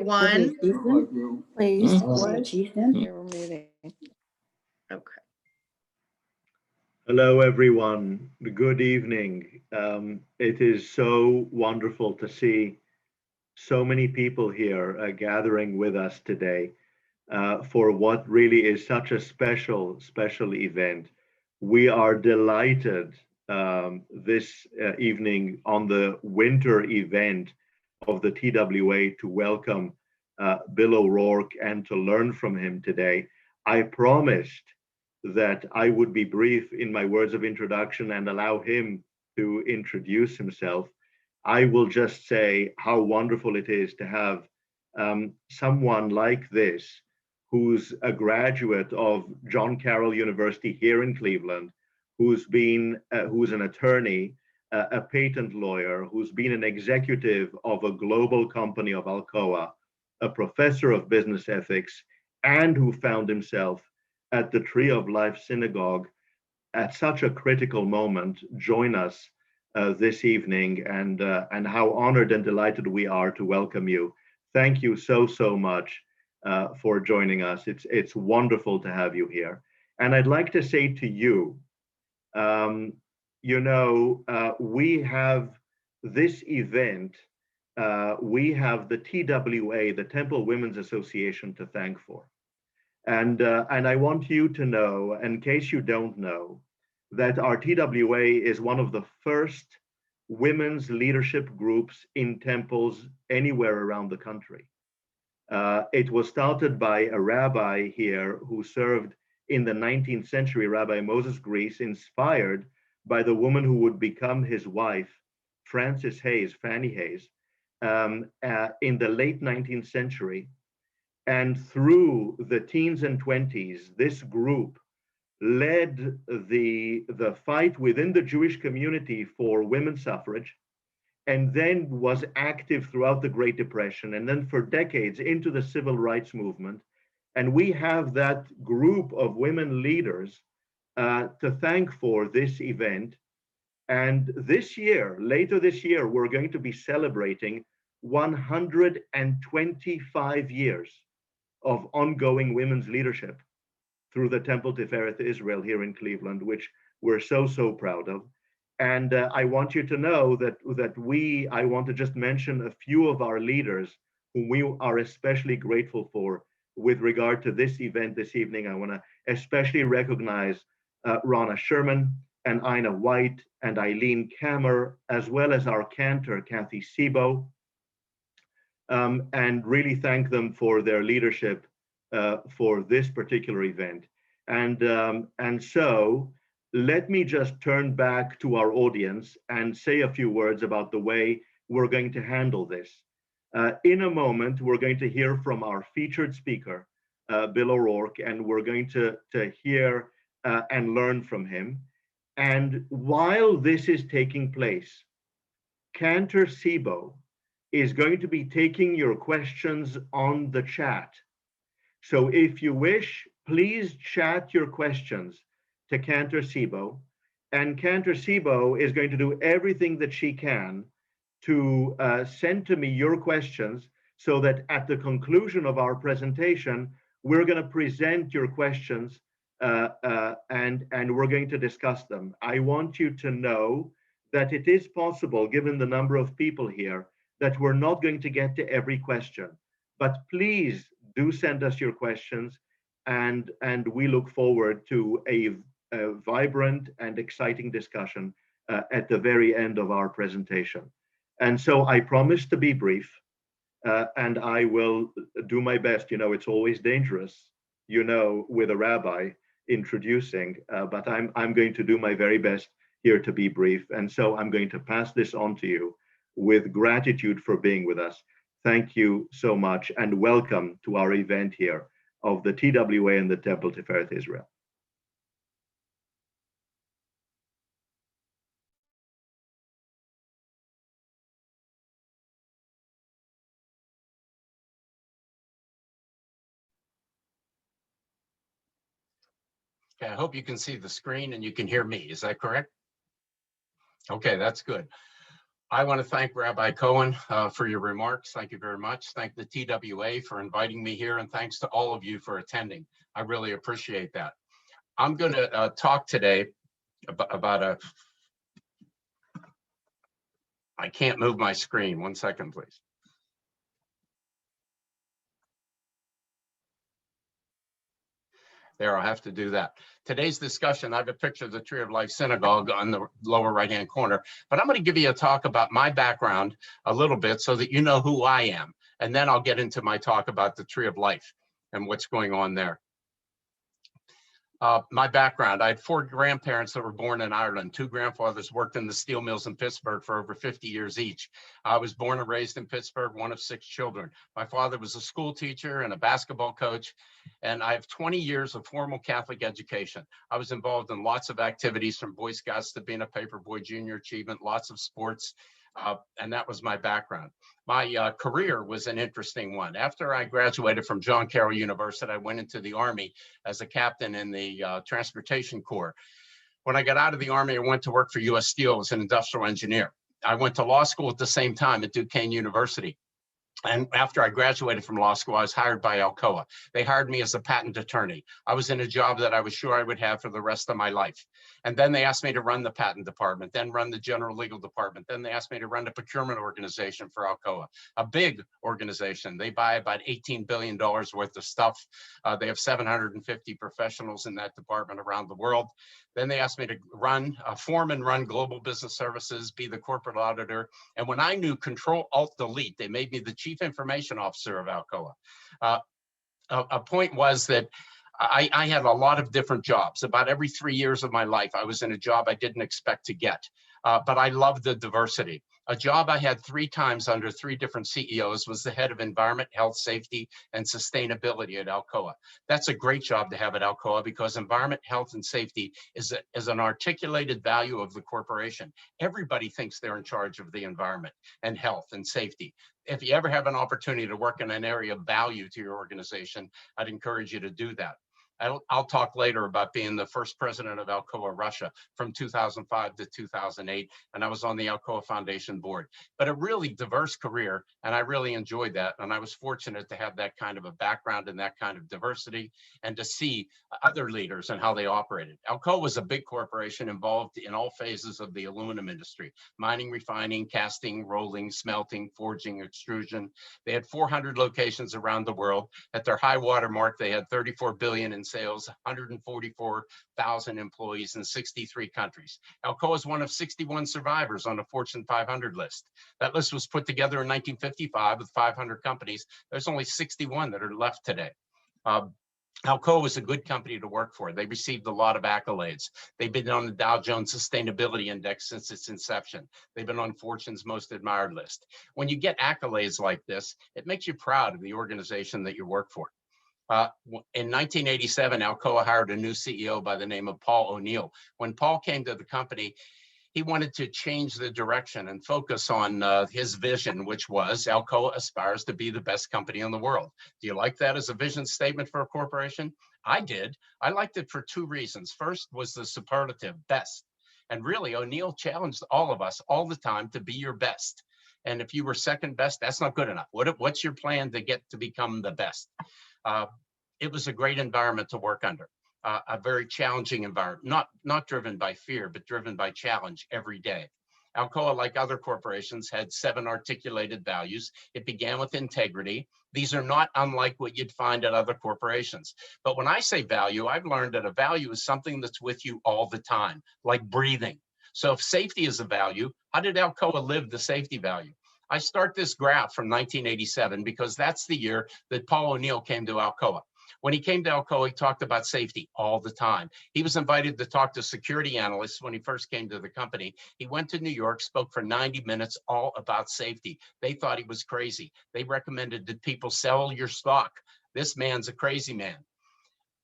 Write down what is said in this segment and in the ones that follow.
One. Please. You're muting. Okay. Hello, everyone. Good evening. It is so wonderful to see so many people here gathering with us today for what really is such a special event. We are delighted this evening on the winter event of the TWA to welcome Bill O'Rourke and to learn from him today. I promised that I would be brief in my words of introduction and allow him to introduce himself. I will just say how wonderful it is to have someone like this, who's a graduate of John Carroll University here in Cleveland, who's an attorney, a patent lawyer, who's been an executive of a global company of Alcoa, a professor of business ethics, and who found himself at the Tree of Life Synagogue at such a critical moment. Join us this evening, and how honored and delighted we are to welcome you. Thank you so much for joining us. It's wonderful to have you here. And I'd like to say to you, we have this event, we have the TWA, the Temple Women's Association, to thank for. And I want you to know, in case you don't know, that our TWA is one of the first women's leadership groups in temples anywhere around the country. It was started by a rabbi here who served in the 19th century, Rabbi Moses Grease, inspired by the woman who would become his wife, Frances Hayes, Fannie Hayes, in the late 19th century. And through the teens and 20s, this group led the fight within the Jewish community for women's suffrage, and then was active throughout the Great Depression, and then for decades into the civil rights movement. And we have that group of women leaders to thank for this event. And this year, later this year, we're going to be celebrating 125 years of ongoing women's leadership through the Temple-Tifereth Israel here in Cleveland, which we're so proud of. And I want you to know that I want to just mention a few of our leaders whom we are especially grateful for with regard to this event this evening. I want to especially recognize Ronna Sherman and Ina White and Eileen Kammer, as well as our cantor, Kathy Sebo, and really thank them for their leadership for this particular event. And so let me just turn back to our audience and say a few words about the way we're going to handle this. In a moment, we're going to hear from our featured speaker, Bill O'Rourke, and we're going to hear and learn from him. And while this is taking place, Cantor Sebo is going to be taking your questions on the chat. So if you wish, please chat your questions to Cantor Sebo, and Cantor Sebo is going to do everything that she can to send to me your questions, so that at the conclusion of our presentation, we're going to present your questions and we're going to discuss them. I want you to know that it is possible, given the number of people here, that we're not going to get to every question, but please do send us your questions, and we look forward to a vibrant and exciting discussion at the very end of our presentation. And so I promise to be brief, and I will do my best. You know, it's always dangerous, with a rabbi introducing, but I'm going to do my very best here to be brief. And so I'm going to pass this on to you with gratitude for being with us. Thank you so much, and welcome to our event here of the TWA and the Temple-Tifereth Israel. Okay, I hope you can see the screen and you can hear me. Is that correct? Okay, that's good. I want to thank Rabbi Cohen for your remarks. Thank you very much. Thank the TWA for inviting me here, and thanks to all of you for attending. I really appreciate that. I'm going to talk today about I can't move my screen. 1 second, please. There, I'll have to do that. Today's discussion, I have a picture of the Tree of Life Synagogue on the lower right-hand corner, but I'm going to give you a talk about my background a little bit so that you know who I am. And then I'll get into my talk about the Tree of Life and what's going on there. My background, I had 4 grandparents that were born in Ireland. 2 grandfathers worked in the steel mills in Pittsburgh for over 50 years each. I was born and raised in Pittsburgh, one of 6 children. My father was a school teacher and a basketball coach, and I have 20 years of formal Catholic education. I was involved in lots of activities, from Boy Scouts to being a paperboy, junior achievement, lots of sports, and that was my background. My career was an interesting one. After I graduated from John Carroll University, I went into the Army as a captain in the Transportation Corps. When I got out of the Army, I went to work for U.S. Steel as an industrial engineer. I went to law school at the same time at Duquesne University. And after I graduated from law school, I was hired by Alcoa. They hired me as a patent attorney. I was in a job that I was sure I would have for the rest of my life. And then they asked me to run the patent department, then run the general legal department. Then they asked me to run the procurement organization for Alcoa, a big organization. They buy about $18 billion worth of stuff. They have 750 professionals in that department around the world. Then they asked me to form and run global business services, be the corporate auditor. And when I knew Control-Alt-Delete, they made me the chief information officer of Alcoa. A point was that I had a lot of different jobs. About every 3 years of my life, I was in a job I didn't expect to get, but I loved the diversity. A job I had 3 times under 3 different CEOs was the head of environment, health, safety, and sustainability at Alcoa. That's a great job to have at Alcoa because environment, health, and safety is an articulated value of the corporation. Everybody thinks they're in charge of the environment and health and safety. If you ever have an opportunity to work in an area of value to your organization, I'd encourage you to do that. I'll talk later about being the first president of Alcoa Russia from 2005 to 2008, and I was on the Alcoa Foundation board. But a really diverse career, and I really enjoyed that, and I was fortunate to have that kind of a background and that kind of diversity, and to see other leaders and how they operated. Alcoa was a big corporation involved in all phases of the aluminum industry: mining, refining, casting, rolling, smelting, forging, extrusion. They had 400 locations around the world. At their high water mark, they had 34 billion in sales, 144,000 employees in 63 countries. Alcoa is one of 61 survivors on the Fortune 500 list. That list was put together in 1955 with 500 companies. There's only 61 that are left today. Alcoa was a good company to work for. They received a lot of accolades. They've been on the Dow Jones Sustainability Index since its inception. They've been on Fortune's Most Admired list. When you get accolades like this, it makes you proud of the organization that you work for. In 1987, Alcoa hired a new CEO by the name of Paul O'Neill. When Paul came to the company, he wanted to change the direction and focus on his vision, which was Alcoa aspires to be the best company in the world. Do you like that as a vision statement for a corporation? I did. I liked it for 2 reasons. First was the superlative best. And really, O'Neill challenged all of us all the time to be your best. And if you were second best, that's not good enough. What's your plan to get to become the best? It was a great environment to work under, a very challenging environment, not driven by fear, but driven by challenge every day. Alcoa, like other corporations, had 7 articulated values. It began with integrity. These are not unlike what you'd find at other corporations. But when I say value, I've learned that a value is something that's with you all the time, like breathing. So if safety is a value, how did Alcoa live the safety value? I start this graph from 1987 because that's the year that Paul O'Neill came to Alcoa. When he came to Alcoa, he talked about safety all the time. He was invited to talk to security analysts when he first came to the company. He went to New York, spoke for 90 minutes all about safety. They thought he was crazy. They recommended that people sell your stock. This man's a crazy man.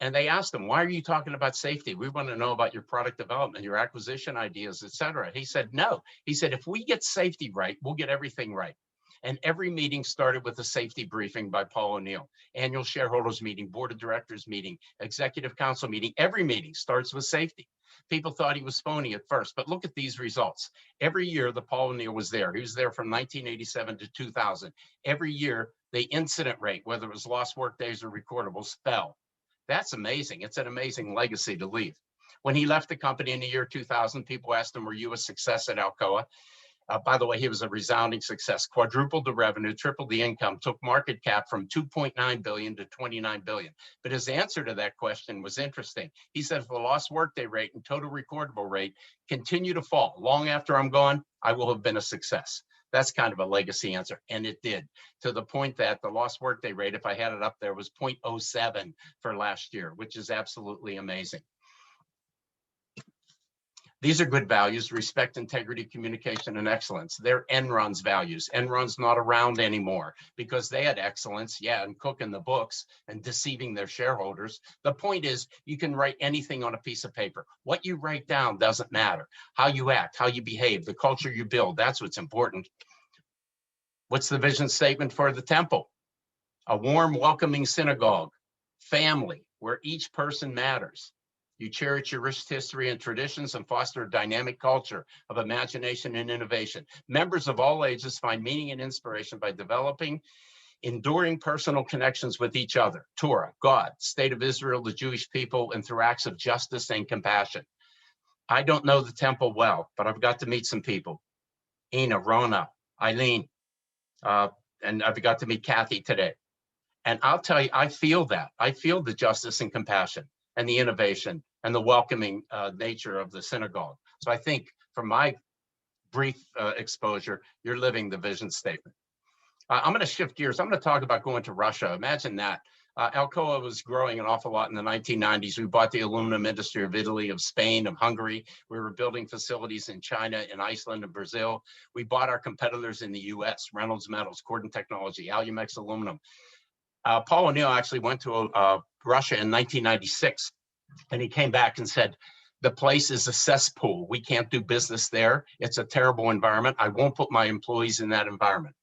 And they asked him, why are you talking about safety? We want to know about your product development, your acquisition ideas, et cetera. He said, no. He said, if we get safety right, we'll get everything right. And every meeting started with a safety briefing by Paul O'Neill. Annual shareholders meeting, board of directors meeting, executive council meeting, every meeting starts with safety. People thought he was phony at first, but look at these results. Every year the Paul O'Neill was there. He was there from 1987 to 2000. Every year the incident rate, whether it was lost work days or recordables, fell. That's amazing. It's an amazing legacy to leave. When he left the company in the year 2000, people asked him, were you a success at Alcoa? By the way, he was a resounding success, quadrupled the revenue, tripled the income, took market cap from 2.9 billion to 29 billion. But his answer to that question was interesting. He said, if the lost workday rate and total recordable rate continue to fall long after I'm gone, I will have been a success. That's kind of a legacy answer, and it did, to the point that the lost workday rate, if I had it up there, was 0.07 for last year, which is absolutely amazing. These are good values: respect, integrity, communication, and excellence. They're Enron's values. Enron's not around anymore because they had excellence, yeah, and cooking the books and deceiving their shareholders. The point is, you can write anything on a piece of paper. What you write down doesn't matter. How you act, how you behave, the culture you build, that's what's important. What's the vision statement for the temple? A warm, welcoming synagogue, family, where each person matters. You cherish your rich history and traditions and foster a dynamic culture of imagination and innovation. Members of all ages find meaning and inspiration by developing enduring personal connections with each other, Torah, God, state of Israel, the Jewish people, and through acts of justice and compassion. I don't know the temple well, but I've got to meet some people. Ina, Rona, Eileen, and I've got to meet Kathy today. And I'll tell you, I feel that. I feel the justice and compassion and the innovation and the welcoming nature of the synagogue. So I think from my brief exposure, you're living the vision statement. I'm going to shift gears. I'm going to talk about going to Russia. Imagine that. Alcoa was growing an awful lot in the 1990s. We bought the aluminum industry of Italy, of Spain, of Hungary. We were building facilities in China, in Iceland, and Brazil. We bought our competitors in the US, Reynolds Metals, Cordon Technology, Alumex Aluminum. Paul O'Neill actually went to Russia in 1996, and he came back and said, the place is a cesspool. We can't do business there. It's a terrible environment. I won't put my employees in that environment.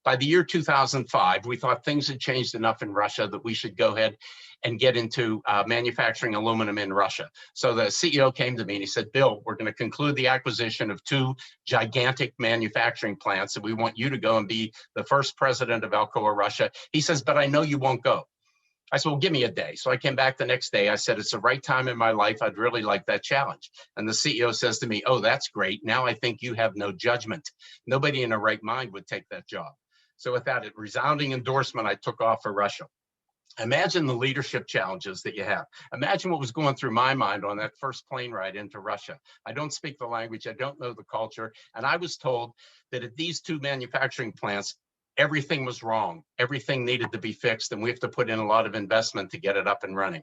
By the year 2005, we thought things had changed enough in Russia that we should go ahead and get into manufacturing aluminum in Russia. So the CEO came to me and he said, Bill, we're going to conclude the acquisition of 2 gigantic manufacturing plants, and we want you to go and be the first president of Alcoa Russia. He says, but I know you won't go. I said, well, give me a day. So I came back the next day. I said, it's the right time in my life. I'd really like that challenge. And the CEO says to me, oh, that's great. Now I think you have no judgment. Nobody in their right mind would take that job. So with that resounding endorsement, I took off for Russia. Imagine the leadership challenges that you have. Imagine what was going through my mind on that first plane ride into Russia. I don't speak the language. I don't know the culture. And I was told that at these 2 manufacturing plants, everything was wrong. Everything needed to be fixed, and we have to put in a lot of investment to get it up and running.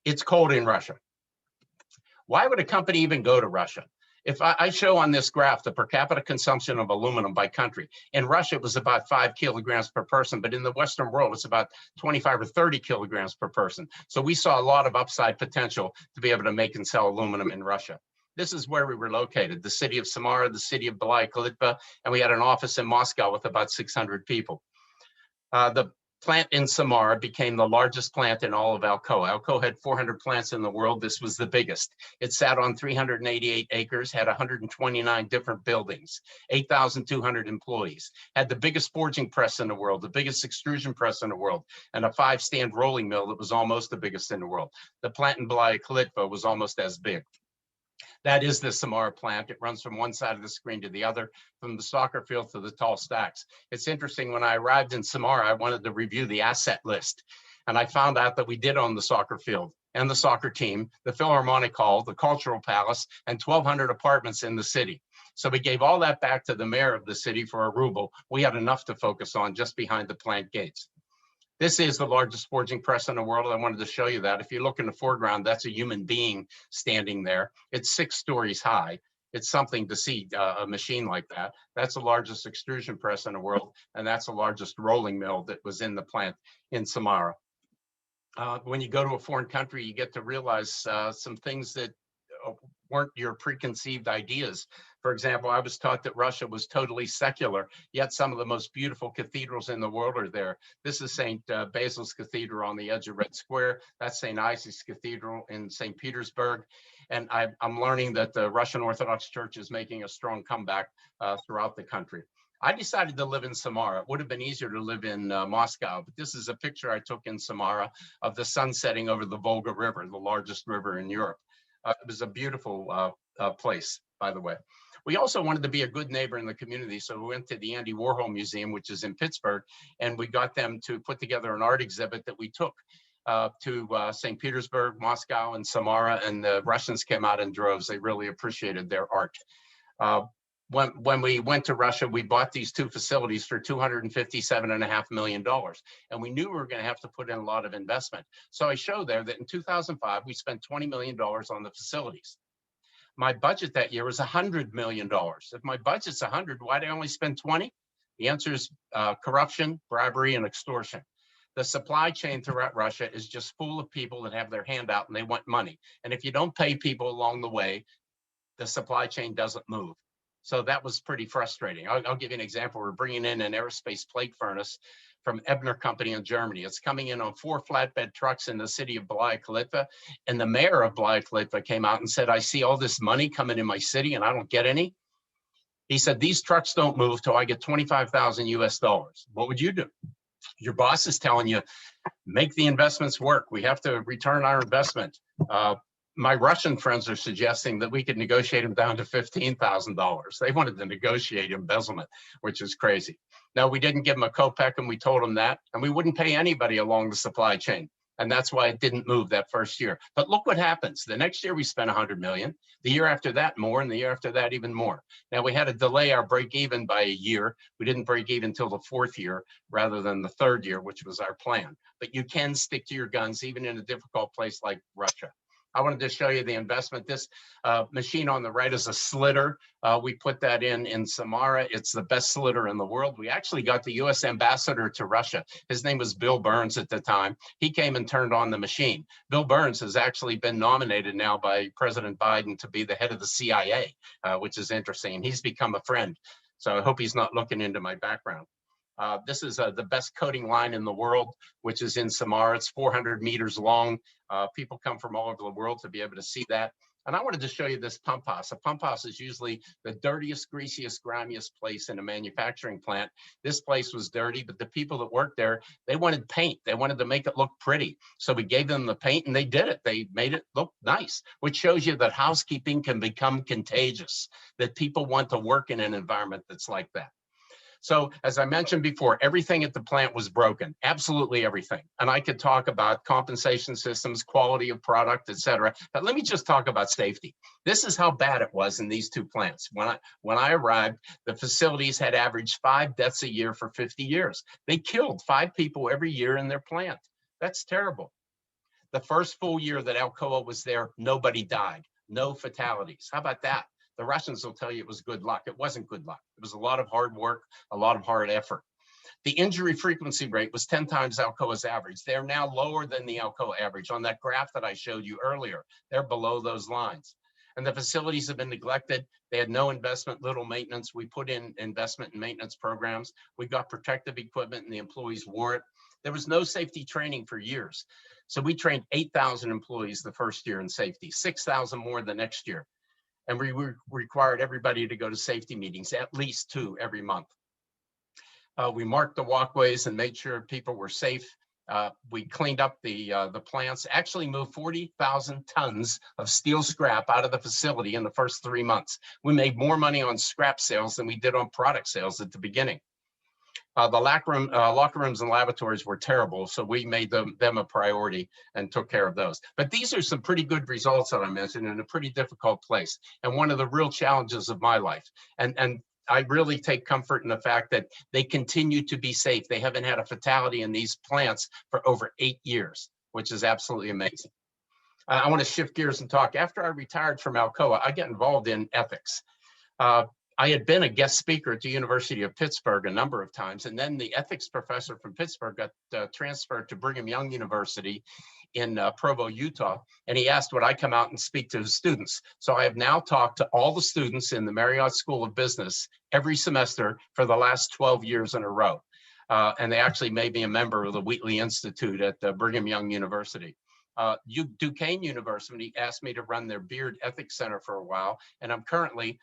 It's cold in Russia. Why would a company even go to Russia? If I show on this graph the per capita consumption of aluminum by country, in Russia it was about 5 kilograms per person, but in the Western world it's about 25 or 30 kilograms per person. So we saw a lot of upside potential to be able to make and sell aluminum in Russia. This is where we were located, the city of Samara, the city of Belaya-Kalitva, and we had an office in Moscow with about 600 people. The plant in Samara became the largest plant in all of Alcoa. Alcoa had 400 plants in the world. This was the biggest. It sat on 388 acres, had 129 different buildings, 8,200 employees, had the biggest forging press in the world, the biggest extrusion press in the world, and a 5-stand rolling mill that was almost the biggest in the world. The plant in Belaya-Kalitva was almost as big. That is the Samara plant. It runs from one side of the screen to the other, from the soccer field to the tall stacks. It's interesting, when I arrived in Samara, I wanted to review the asset list. And I found out that we did own the soccer field and the soccer team, the Philharmonic Hall, the Cultural Palace, and 1,200 apartments in the city. So we gave all that back to the mayor of the city for a ruble. We had enough to focus on just behind the plant gates. This is the largest forging press in the world. I wanted to show you that. If you look in the foreground, that's a human being standing there. It's 6 stories high. It's something to see a machine like that. That's the largest extrusion press in the world, and that's the largest rolling mill that was in the plant in Samara. When you go to a foreign country, you get to realize some things that weren't your preconceived ideas. For example, I was taught that Russia was totally secular, yet some of the most beautiful cathedrals in the world are there. This is St. Basil's Cathedral on the edge of Red Square. That's St. Isaac's Cathedral in St. Petersburg. And I'm learning that the Russian Orthodox Church is making a strong comeback throughout the country. I decided to live in Samara. It would have been easier to live in Moscow, but this is a picture I took in Samara of the sun setting over the Volga River, the largest river in Europe. It was a beautiful place, by the way. We also wanted to be a good neighbor in the community, so we went to the Andy Warhol Museum, which is in Pittsburgh, and we got them to put together an art exhibit that we took to St. Petersburg, Moscow, and Samara, and the Russians came out in droves. They really appreciated their art. When we went to Russia, we bought these two facilities for $257.5 million. And we knew we were going to have to put in a lot of investment. So I show there that in 2005, we spent $20 million on the facilities. My budget that year was $100 million. If my budget's 100, why did I only spend 20? The answer is corruption, bribery, and extortion. The supply chain throughout Russia is just full of people that have their hand out and they want money. And if you don't pay people along the way, the supply chain doesn't move. So that was pretty frustrating. I'll give you an example. We're bringing in an aerospace plate furnace from Ebner Company in Germany. It's coming in on 4 flatbed trucks in the city of Blyakalitva. And the mayor of Blyakalitva came out and said, I see all this money coming in my city and I don't get any. He said, these trucks don't move till I get 25,000 US dollars. What would you do? Your boss is telling you, make the investments work. We have to return our investment. My Russian friends are suggesting that we could negotiate them down to $15,000. They wanted to negotiate embezzlement, which is crazy. No, we didn't give them a kopeck and we told them that, and we wouldn't pay anybody along the supply chain. And that's why it didn't move that first year. But look what happens. The next year we spent 100 million, the year after that more, and the year after that even more. Now we had to delay our break even by a year. We didn't break even until the 4th year rather than the 3rd year, which was our plan. But you can stick to your guns even in a difficult place like Russia. I wanted to show you the investment. This machine on the right is a slitter. We put that in Samara. It's the best slitter in the world. We actually got the US ambassador to Russia. His name was Bill Burns at the time. He came and turned on the machine. Bill Burns has actually been nominated now by President Biden to be the head of the CIA, which is interesting. He's become a friend. So I hope he's not looking into my background. This is the best coating line in the world, which is in Samara. It's 400 meters long. People come from all over the world to be able to see that. And I wanted to show you this pump house. A pump house is usually the dirtiest, greasiest, grimiest place in a manufacturing plant. This place was dirty, but the people that worked there, they wanted paint. They wanted to make it look pretty. So we gave them the paint and they did it. They made it look nice, which shows you that housekeeping can become contagious, that people want to work in an environment that's like that. So as I mentioned before, everything at the plant was broken, absolutely everything. And I could talk about compensation systems, quality of product, et cetera. But let me just talk about safety. This is how bad it was in these two plants. When I arrived, the facilities had averaged 5 deaths a year for 50 years. They killed 5 people every year in their plant. That's terrible. The first full year that Alcoa was there, nobody died, no fatalities. How about that? The Russians will tell you it was good luck. It wasn't good luck. It was a lot of hard work, a lot of hard effort. The injury frequency rate was 10 times Alcoa's average. They're now lower than the Alcoa average. On that graph that I showed you earlier, they're below those lines. And the facilities have been neglected. They had no investment, little maintenance. We put in investment and maintenance programs. We got protective equipment and the employees wore it. There was no safety training for years. So we trained 8,000 employees the first year in safety, 6,000 more the next year. And we required everybody to go to safety meetings, at least 2 every month. We marked the walkways and made sure people were safe. We cleaned up the plants, actually moved 40,000 tons of steel scrap out of the facility in the first 3 months. We made more money on scrap sales than we did on product sales at the beginning. The locker rooms and lavatories were terrible, so we made them a priority and took care of those. But these are some pretty good results that I mentioned in a pretty difficult place, and one of the real challenges of my life. And I really take comfort in the fact that they continue to be safe. They haven't had a fatality in these plants for over 8 years, which is absolutely amazing. I want to shift gears and talk. After I retired from Alcoa, I got involved in ethics. I had been a guest speaker at the University of Pittsburgh a number of times, and then the ethics professor from Pittsburgh got transferred to Brigham Young University in Provo, Utah, and he asked would I come out and speak to the students. So I have now talked to all the students in the Marriott School of Business every semester for the last 12 years in a row. And they actually made me a member of the Wheatley Institute at Brigham Young University. Duquesne University asked me to run their Beard Ethics Center for a while, and I'm currently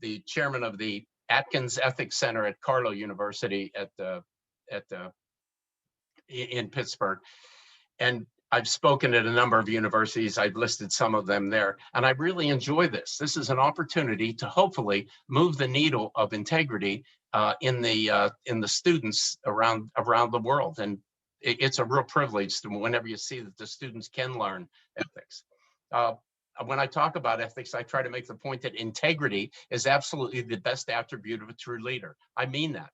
the chairman of the Atkins Ethics Center at Carlow University in Pittsburgh. And I've spoken at a number of universities. I've listed some of them there, and I really enjoy this. This is an opportunity to hopefully move the needle of integrity in the students around the world. And it's a real privilege to whenever you see that the students can learn ethics. When I talk about ethics, I try to make the point that integrity is absolutely the best attribute of a true leader. I mean that.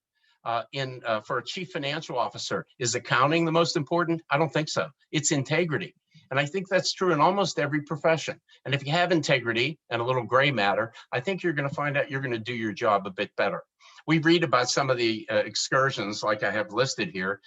For a chief financial officer, is accounting the most important? I don't think so. It's integrity. And I think that's true in almost every profession. And if you have integrity and a little gray matter, I think you're going to find out you're going to do your job a bit better. We read about some of the excursions like I have listed here.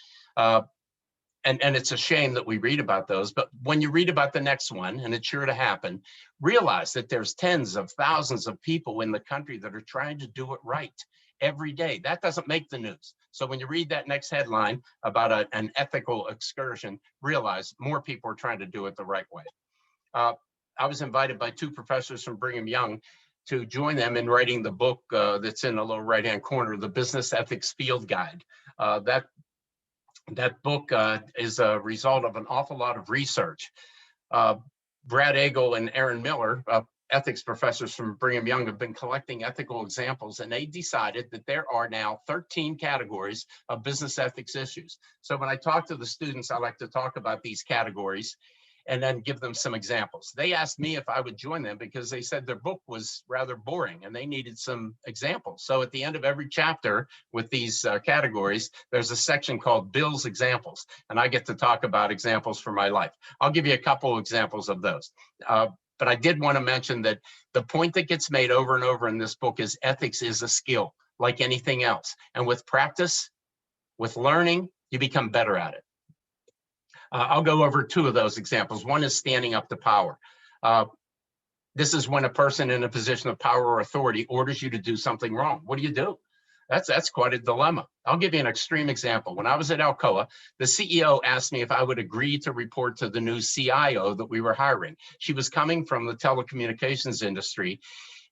And it's a shame that we read about those, but when you read about the next one, and it's sure to happen, realize that there's tens of thousands of people in the country that are trying to do it right every day. That doesn't make the news. So when you read that next headline about an ethical excursion, realize more people are trying to do it the right way. I was invited by two professors from Brigham Young to join them in writing the book that's in the lower right-hand corner, the Business Ethics Field Guide. That book is a result of an awful lot of research. Brad Agel and Aaron Miller, ethics professors from Brigham Young, have been collecting ethical examples, and they decided that there are now 13 categories of business ethics issues. So when I talk to the students, I like to talk about these categories and then give them some examples. They asked me if I would join them because they said their book was rather boring and they needed some examples. So at the end of every chapter with these categories, there's a section called Bill's Examples, and I get to talk about examples from my life. I'll give you a couple of examples of those. But I did want to mention that the point that gets made over and over in this book is ethics is a skill like anything else. And with practice, with learning, you become better at it. I'll go over two of those examples. One is standing up to power. This is when a person in a position of power or authority orders you to do something wrong. What do you do? That's quite a dilemma. I'll give you an extreme example. When I was at Alcoa, the CEO asked me if I would agree to report to the new CIO that we were hiring. She was coming from the telecommunications industry,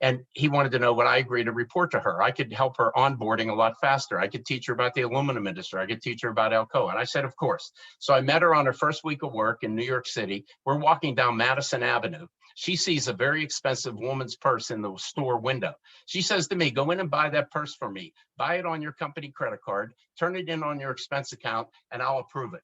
and he wanted to know would I agree to report to her. I could help her onboarding a lot faster. I could teach her about the aluminum industry. I could teach her about Alcoa. And I said, of course. So I met her on her first week of work in New York City. We're walking down Madison Avenue. She sees a very expensive woman's purse in the store window. She says to me, go in and buy that purse for me. Buy it on your company credit card, turn it in on your expense account, and I'll approve it.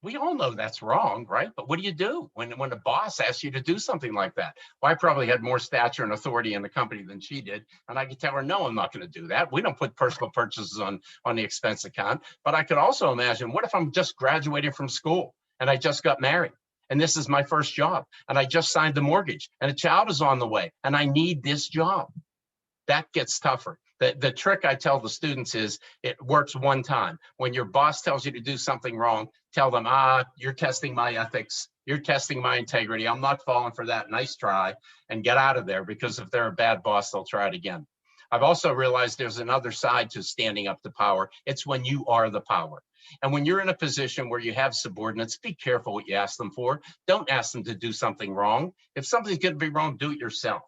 We all know that's wrong, right? But what do you do when the boss asks you to do something like that? Well, I probably had more stature and authority in the company than she did. And I could tell her, no, I'm not going to do that. We don't put personal purchases on the expense account. But I could also imagine, what if I'm just graduating from school and I just got married? And this is my first job, and I just signed the mortgage, and a child is on the way, and I need this job. That gets tougher. The trick I tell the students is it works one time. When your boss tells you to do something wrong, tell them, you're testing my ethics, you're testing my integrity, I'm not falling for that, nice try, and get out of there, because if they're a bad boss, they'll try it again. I've also realized there's another side to standing up to power. It's when you are the power. And when you're in a position where you have subordinates, be careful what you ask them for. Don't ask them to do something wrong. If something's going to be wrong, do it yourself.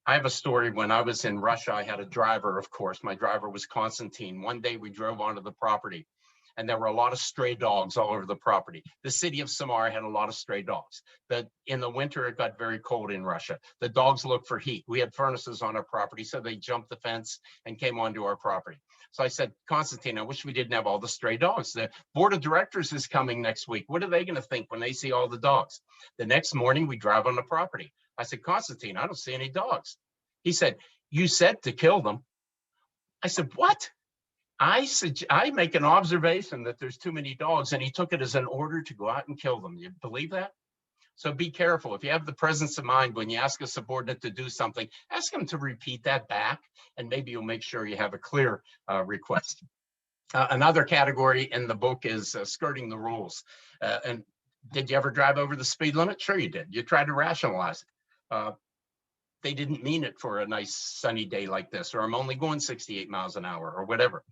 I have a story. When I was in Russia, I had a driver, of course. My driver was Constantine. One day we drove onto the property, and there were a lot of stray dogs all over the property. The city of Samara had a lot of stray dogs. In the winter, it got very cold in Russia. The dogs looked for heat. We had furnaces on our property, so they jumped the fence and came onto our property. So I said, Constantine, I wish we didn't have all the stray dogs. The board of directors is coming next week. What are they going to think when they see all the dogs? The next morning, we drive on the property. I said, Constantine, I don't see any dogs. He said, you said to kill them. I said, what? I make an observation that there's too many dogs, and he took it as an order to go out and kill them. You believe that? So be careful. If you have the presence of mind when you ask a subordinate to do something, ask them to repeat that back, and maybe you'll make sure you have a clear request. Another category in the book is skirting the rules. And did you ever drive over the speed limit? Sure you did. You tried to rationalize it. They didn't mean it for a nice sunny day like this, or I'm only going 68 miles an hour or whatever.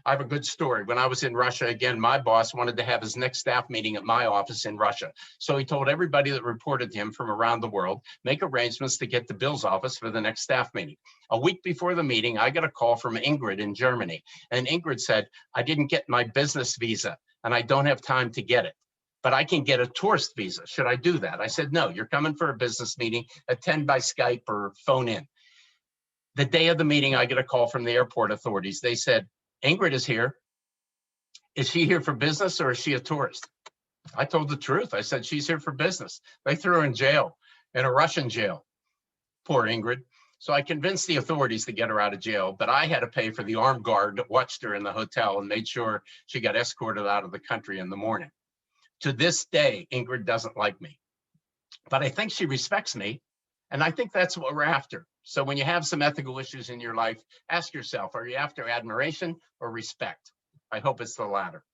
I have a good story. When I was in Russia, again, my boss wanted to have his next staff meeting at my office in Russia. So he told everybody that reported to him from around the world, make arrangements to get to Bill's office for the next staff meeting. A week before the meeting, I got a call from Ingrid in Germany. And Ingrid said, I didn't get my business visa and I don't have time to get it, but I can get a tourist visa. Should I do that? I said, no, you're coming for a business meeting, attend by Skype or phone in. The day of the meeting, I get a call from the airport authorities. They said, Ingrid is here. Is she here for business or is she a tourist? I told the truth. I said, she's here for business. They threw her in jail, in a Russian jail. Poor Ingrid. So I convinced the authorities to get her out of jail, but I had to pay for the armed guard that watched her in the hotel and made sure she got escorted out of the country in the morning. To this day, Ingrid doesn't like me, but I think she respects me. And I think that's what we're after. So when you have some ethical issues in your life, ask yourself, are you after admiration or respect? I hope it's the latter.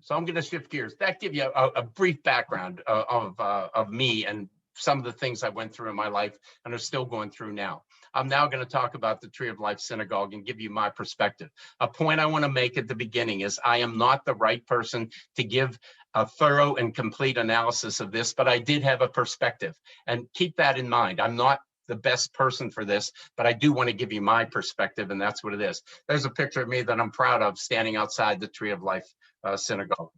So I'm going to shift gears. That gives you a brief background of me and some of the things I went through in my life and are still going through now. I'm now going to talk about the Tree of Life Synagogue and give you my perspective. A point I want to make at the beginning is I am not the right person to give a thorough and complete analysis of this, but I did have a perspective. And keep that in mind. I'm not the best person for this, but I do want to give you my perspective, and that's what it is. There's a picture of me that I'm proud of standing outside the Tree of Life Synagogue.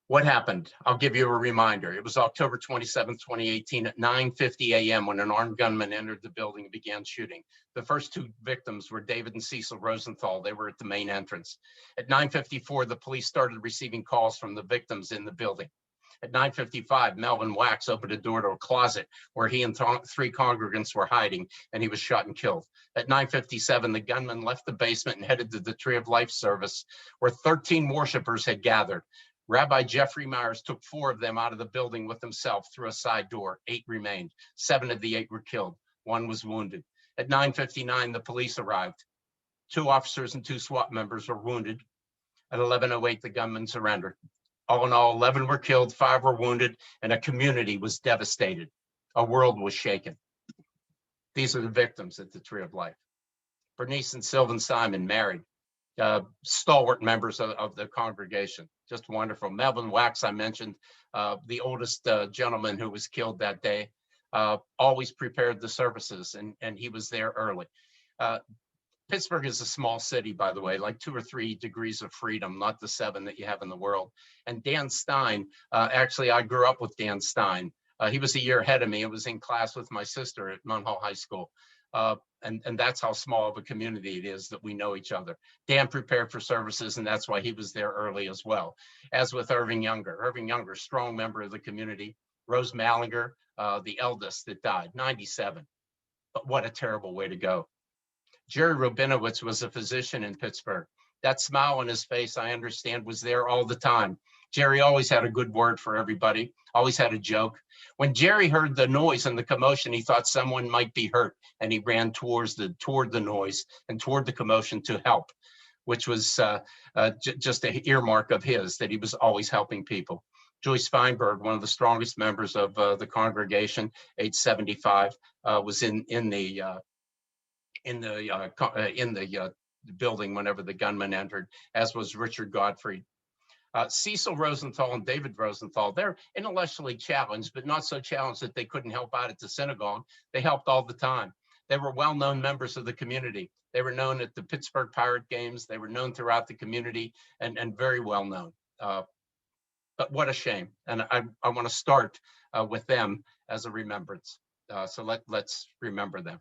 What happened? I'll give you a reminder. It was October 27, 2018 at 9:50 a.m. when an armed gunman entered the building and began shooting. The first two victims were David and Cecil Rosenthal. They were at the main entrance. At 9:54, the police started receiving calls from the victims in the building. At 9:55, Melvin Wax opened a door to a closet where he and three congregants were hiding, and he was shot and killed. At 9:57, the gunman left the basement and headed to the Tree of Life service, where 13 worshipers had gathered. Rabbi Jeffrey Myers took 4 of them out of the building with himself through a side door. 8 remained. 7 of the 8 were killed. 1 was wounded. At 9:59, the police arrived. 2 officers and 2 SWAT members were wounded. At 11:08, the gunman surrendered. All in all, 11 were killed, 5 were wounded, and a community was devastated. A world was shaken. These are the victims at the Tree of Life. Bernice and Sylvan Simon married. Stalwart members of the congregation, just wonderful. Melvin Wax, I mentioned, the oldest gentleman who was killed that day, always prepared the services, and he was there early. Pittsburgh is a small city, by the way, like 2 or 3 degrees of freedom, not the 7 that you have in the world. And Dan Stein, actually, I grew up with Dan Stein. He was a year ahead of me. I was in class with my sister at Munhall High School. And that's how small of a community it is that we know each other. Dan prepared for services, and that's why he was there early as well. As with Irving Younger, strong member of the community. Rose Mallinger, the eldest that died, 97. But what a terrible way to go. Jerry Rabinowitz was a physician in Pittsburgh. That smile on his face, I understand, was there all the time. Jerry always had a good word for everybody, always had a joke. When Jerry heard the noise and the commotion, he thought someone might be hurt, and he ran toward the noise and toward the commotion to help, which was just an earmark of his, that he was always helping people. Joyce Feinberg, one of the strongest members of the congregation, age 75, was in the building whenever the gunman entered, as was Richard Godfrey. Cecil Rosenthal and David Rosenthal, they're intellectually challenged, but not so challenged that they couldn't help out at the synagogue. They helped all the time. They were well-known members of the community. They were known at the Pittsburgh Pirate games. They were known throughout the community and very well-known. But what a shame. And I want to start with them as a remembrance. So let's remember them.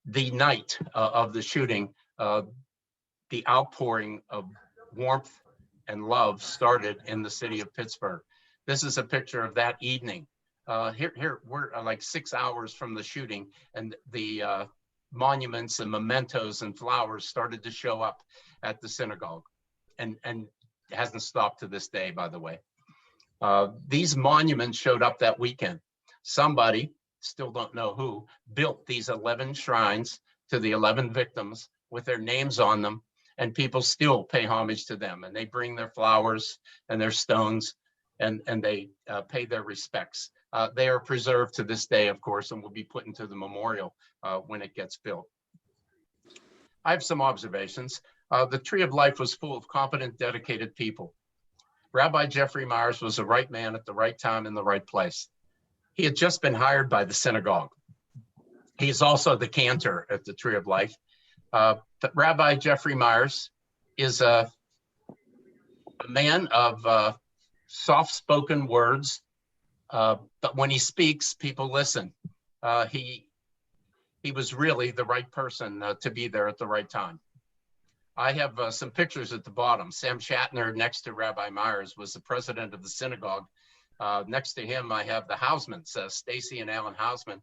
The night of the shooting, the outpouring of warmth and love started in the city of Pittsburgh. This is a picture of that evening. Here we're like 6 hours from the shooting, and the monuments and mementos and flowers started to show up at the synagogue. And hasn't stopped to this day, by the way. These monuments showed up that weekend. Somebody, still don't know who, built these 11 shrines to the 11 victims with their names on them, and people still pay homage to them, and they bring their flowers and their stones, and they pay their respects. They are preserved to this day, of course, and will be put into the memorial when it gets built. I have some observations. The Tree of Life was full of competent, dedicated people. Rabbi Jeffrey Myers was the right man at the right time in the right place. He had just been hired by the synagogue. He's also the cantor at the Tree of Life. But Rabbi Jeffrey Myers is a man of soft-spoken words, but when he speaks, people listen. He was really the right person to be there at the right time. I have some pictures at the bottom. Sam Shatner, next to Rabbi Myers, was the president of the synagogue. Next to him, I have the Hausmans, Stacy and Alan Hausman,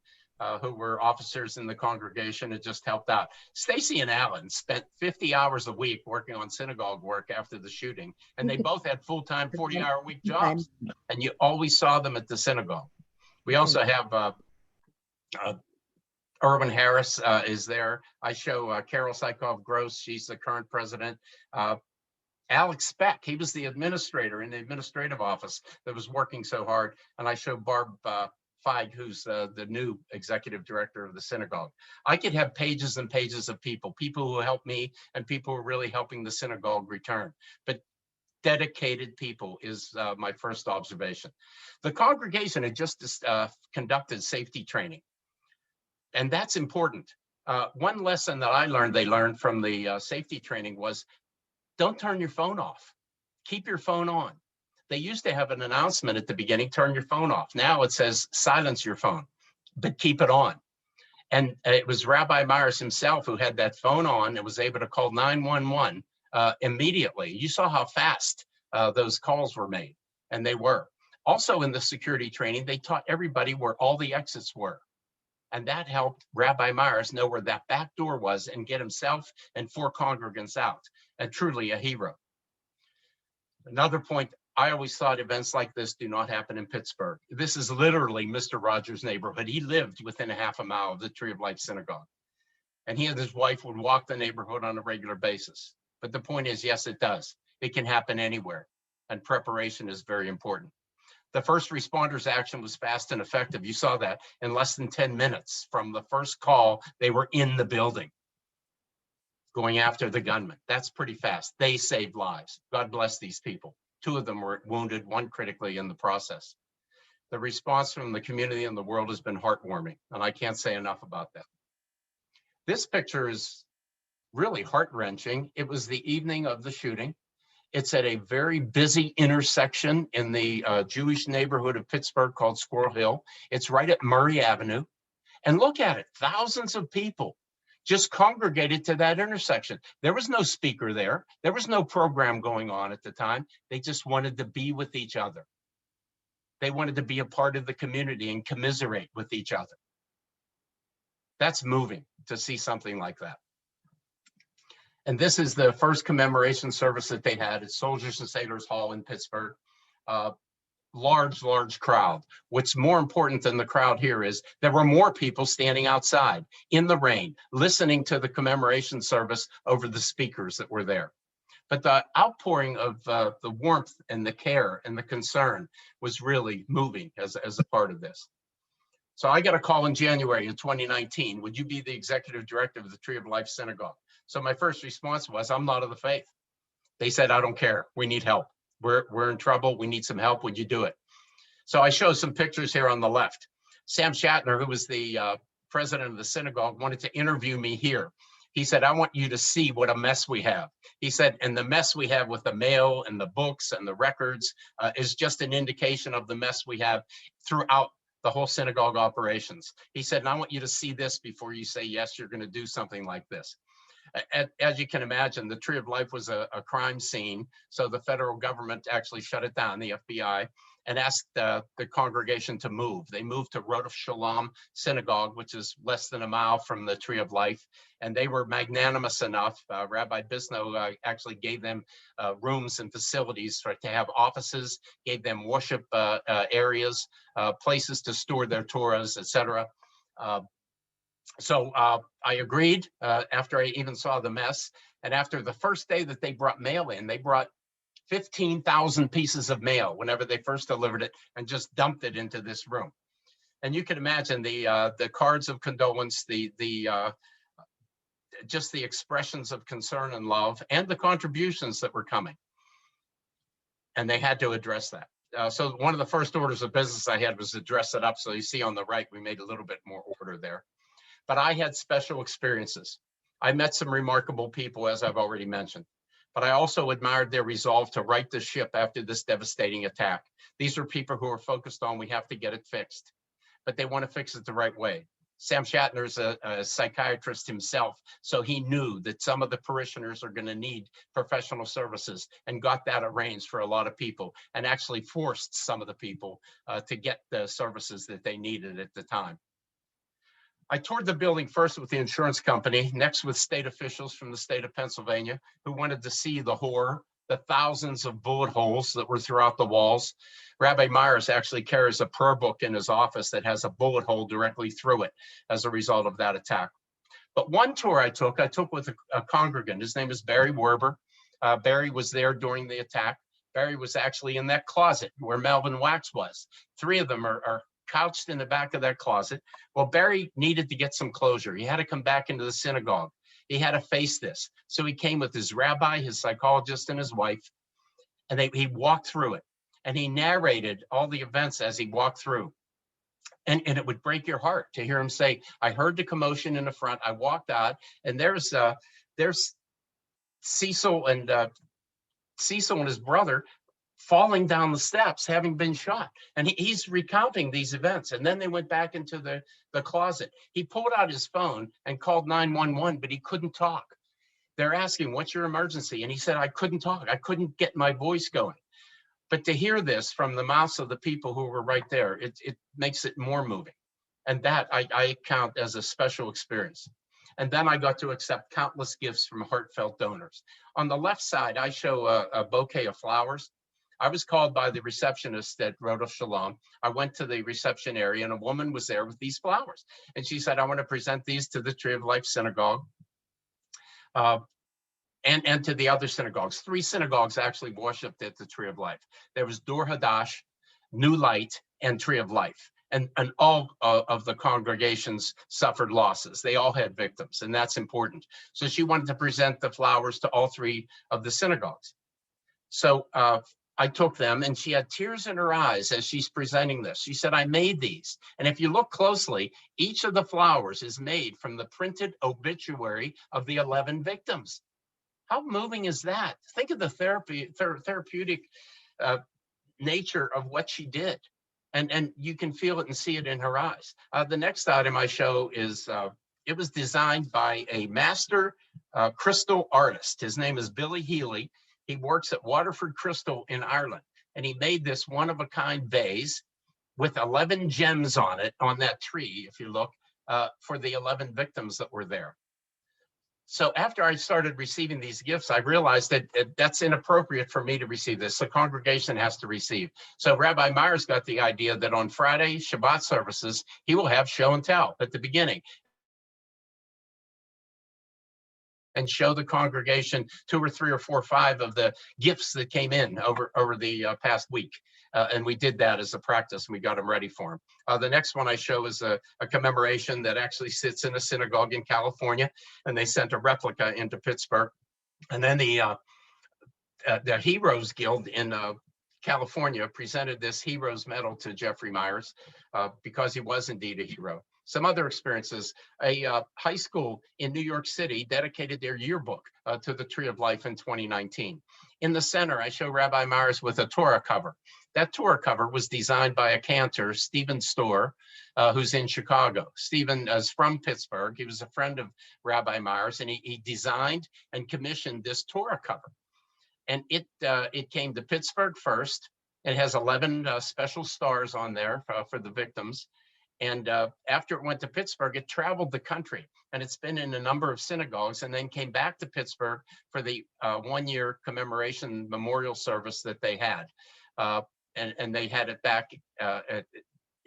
who were officers in the congregation and just helped out. Stacy and Alan spent 50 hours a week working on synagogue work after the shooting, and they both had full-time 40-hour-a-week jobs, and you always saw them at the synagogue. We also have Irwin Harris is there. I show Carol Sykov-Gross. She's the current president. Alex Speck, he was the administrator in the administrative office that was working so hard. And I show Barb Feig, who's the new executive director of the synagogue. I could have pages and pages of people who helped me and people who are really helping the synagogue return. But dedicated people is my first observation. The congregation had just conducted safety training. And that's important. One lesson that they learned from the safety training was, don't turn your phone off. Keep your phone on. They used to have an announcement at the beginning, turn your phone off. Now it says silence your phone, but keep it on. And it was Rabbi Myers himself who had that phone on and was able to call 911 immediately. You saw how fast those calls were made, and they were. Also in the security training, they taught everybody where all the exits were. And that helped Rabbi Myers know where that back door was and get himself and 4 congregants out, and truly a hero. Another point, I always thought events like this do not happen in Pittsburgh. This is literally Mr. Rogers' neighborhood. He lived within a half a mile of the Tree of Life Synagogue. And he and his wife would walk the neighborhood on a regular basis. But the point is, yes, it does. It can happen anywhere. And preparation is very important. The first responders' action was fast and effective. You saw that in less than 10 minutes from the first call, they were in the building going after the gunman. That's pretty fast. They saved lives. God bless these people. 2 of them were wounded, 1 critically in the process. The response from the community and the world has been heartwarming, and I can't say enough about that. This picture is really heart-wrenching. It was the evening of the shooting. It's at a very busy intersection in the Jewish neighborhood of Pittsburgh called Squirrel Hill. It's right at Murray Avenue. And look at it, thousands of people just congregated to that intersection. There was no speaker there. There was no program going on at the time. They just wanted to be with each other. They wanted to be a part of the community and commiserate with each other. That's moving to see something like that. And this is the first commemoration service that they had at Soldiers and Sailors Hall in Pittsburgh. Large crowd. What's more important than the crowd here is there were more people standing outside in the rain, listening to the commemoration service over the speakers that were there. But the outpouring of the warmth and the care and the concern was really moving as a part of this. So I got a call in January of 2019. Would you be the executive director of the Tree of Life Synagogue? So my first response was, I'm not of the faith. They said, I don't care. We need help. We're in trouble. We need some help. Would you do it? So I show some pictures here on the left. Sam Shatner, who was the president of the synagogue, wanted to interview me here. He said, I want you to see what a mess we have. He said, and the mess we have with the mail and the books and the records is just an indication of the mess we have throughout the whole synagogue operations. He said, and I want you to see this before you say, yes, you're going to do something like this. As you can imagine, the Tree of Life was a crime scene. So the federal government actually shut it down, the FBI. and asked the congregation to move. They moved to Rodef Shalom Synagogue, which is less than a mile from the Tree of Life. And they were magnanimous enough. Rabbi Bisno actually gave them rooms and facilities to have offices, gave them worship areas, places to store their Torahs, etc. So I agreed after I even saw the mess. And after the first day that they brought mail in, they brought 15,000 pieces of mail whenever they first delivered it and just dumped it into this room. And you can imagine the cards of condolence, just the expressions of concern and love, and the contributions that were coming. And they had to address that. So one of the first orders of business I had was to dress it up. So you see on the right, we made a little bit more order there. But I had special experiences. I met some remarkable people, as I've already mentioned. But I also admired their resolve to right the ship after this devastating attack. These are people who are focused on, we have to get it fixed, but they want to fix it the right way. Sam Shatner's a psychiatrist himself, so he knew that some of the parishioners are going to need professional services and got that arranged for a lot of people and actually forced some of the people to get the services that they needed at the time. I toured the building first with the insurance company, next with state officials from the state of Pennsylvania who wanted to see the horror, the thousands of bullet holes that were throughout the walls. Rabbi Myers actually carries a prayer book in his office that has a bullet hole directly through it as a result of that attack. But one tour I took with a congregant. His name is Barry Werber. Barry was there during the attack. Barry was actually in that closet where Melvin Wax was. Three of them are couched in the back of that closet. Well, Barry needed to get some closure. He had to come back into the synagogue. He had to face this. So he came with his rabbi, his psychologist, and his wife, and he walked through it. And he narrated all the events as he walked through. And it would break your heart to hear him say, I heard the commotion in the front. I walked out, and there's Cecil and his brother falling down the steps, having been shot. And he's recounting these events. And then they went back into the closet. He pulled out his phone and called 911, but he couldn't talk. They're asking, what's your emergency? And he said, I couldn't talk. I couldn't get my voice going. But to hear this from the mouths of the people who were right there, it makes it more moving. And that I count as a special experience. And then I got to accept countless gifts from heartfelt donors. On the left side, I show a bouquet of flowers. I was called by the receptionist at Rodef Shalom. I went to the reception area and a woman was there with these flowers. And she said, I want to present these to the Tree of Life Synagogue and to the other synagogues. 3 synagogues actually worshiped at the Tree of Life. There was Dor Hadash, New Light, and Tree of Life. And all of the congregations suffered losses. They all had victims, and that's important. So she wanted to present the flowers to all 3 of the synagogues. So I took them, and she had tears in her eyes as she's presenting this. She said, I made these. And if you look closely, each of the flowers is made from the printed obituary of the 11 victims. How moving is that? Think of the therapeutic nature of what she did. And you can feel it and see it in her eyes. The next item I show is, it was designed by a master crystal artist. His name is Billy Healy. He works at Waterford Crystal in Ireland. And he made this one-of-a-kind vase with 11 gems on it, on that tree, if you look, for the 11 victims that were there. So after I started receiving these gifts, I realized that that's inappropriate for me to receive this. The congregation has to receive. So Rabbi Myers got the idea that on Friday, Shabbat services, he will have show and tell at the beginning and show the congregation 2 or 3 or 4 or 5 of the gifts that came in over the past week. And we did that as a practice, and we got them ready for him. The next one I show is a commemoration that actually sits in a synagogue in California, and they sent a replica into Pittsburgh. And then the Heroes Guild in California presented this Heroes Medal to Jeffrey Myers because he was indeed a hero. Some other experiences, a high school in New York City dedicated their yearbook to the Tree of Life in 2019. In the center, I show Rabbi Myers with a Torah cover. That Torah cover was designed by a cantor, Stephen Storr, who's in Chicago. Stephen is from Pittsburgh. He was a friend of Rabbi Myers, and he designed and commissioned this Torah cover. And it came to Pittsburgh first, It has 11 special stars on there for the victims. And after it went to Pittsburgh, it traveled the country, and it's been in a number of synagogues, and then came back to Pittsburgh for the 1-year commemoration memorial service that they had. And they had it back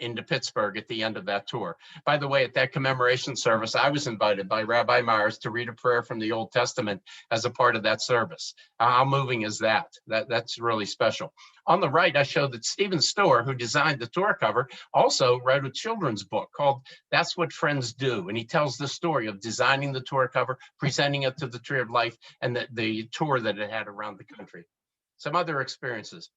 into Pittsburgh at the end of that tour. By the way, at that commemoration service, I was invited by Rabbi Myers to read a prayer from the Old Testament as a part of that service. How moving is that? That's really special. On the right, I showed that Stephen Storer, who designed the tour cover, also wrote a children's book called That's What Friends Do. And he tells the story of designing the tour cover, presenting it to the Tree of Life, and the tour that it had around the country. Some other experiences.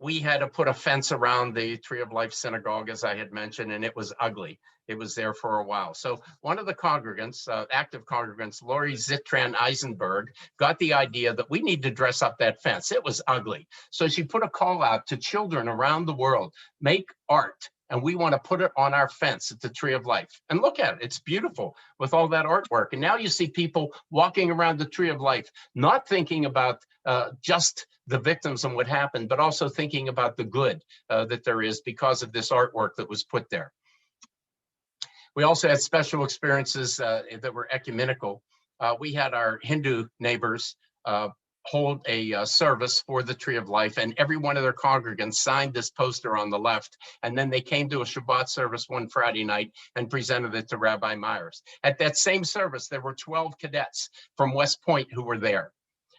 We had to put a fence around the Tree of Life Synagogue, as I had mentioned, and it was ugly. It was there for a while. So one of the congregants, active congregants, Lori Zitran Eisenberg, got the idea that we need to dress up that fence. It was ugly. So she put a call out to children around the world, make art, and we want to put it on our fence at the Tree of Life. And look at it, it's beautiful with all that artwork. And now you see people walking around the Tree of Life, not thinking about just the victims and what happened, but also thinking about the good that there is because of this artwork that was put there. We also had special experiences that were ecumenical. We had our Hindu neighbors hold a service for the Tree of Life, and every one of their congregants signed this poster on the left, and then they came to a Shabbat service one Friday night and presented it to Rabbi Myers. At that same service, there were 12 cadets from West Point who were there.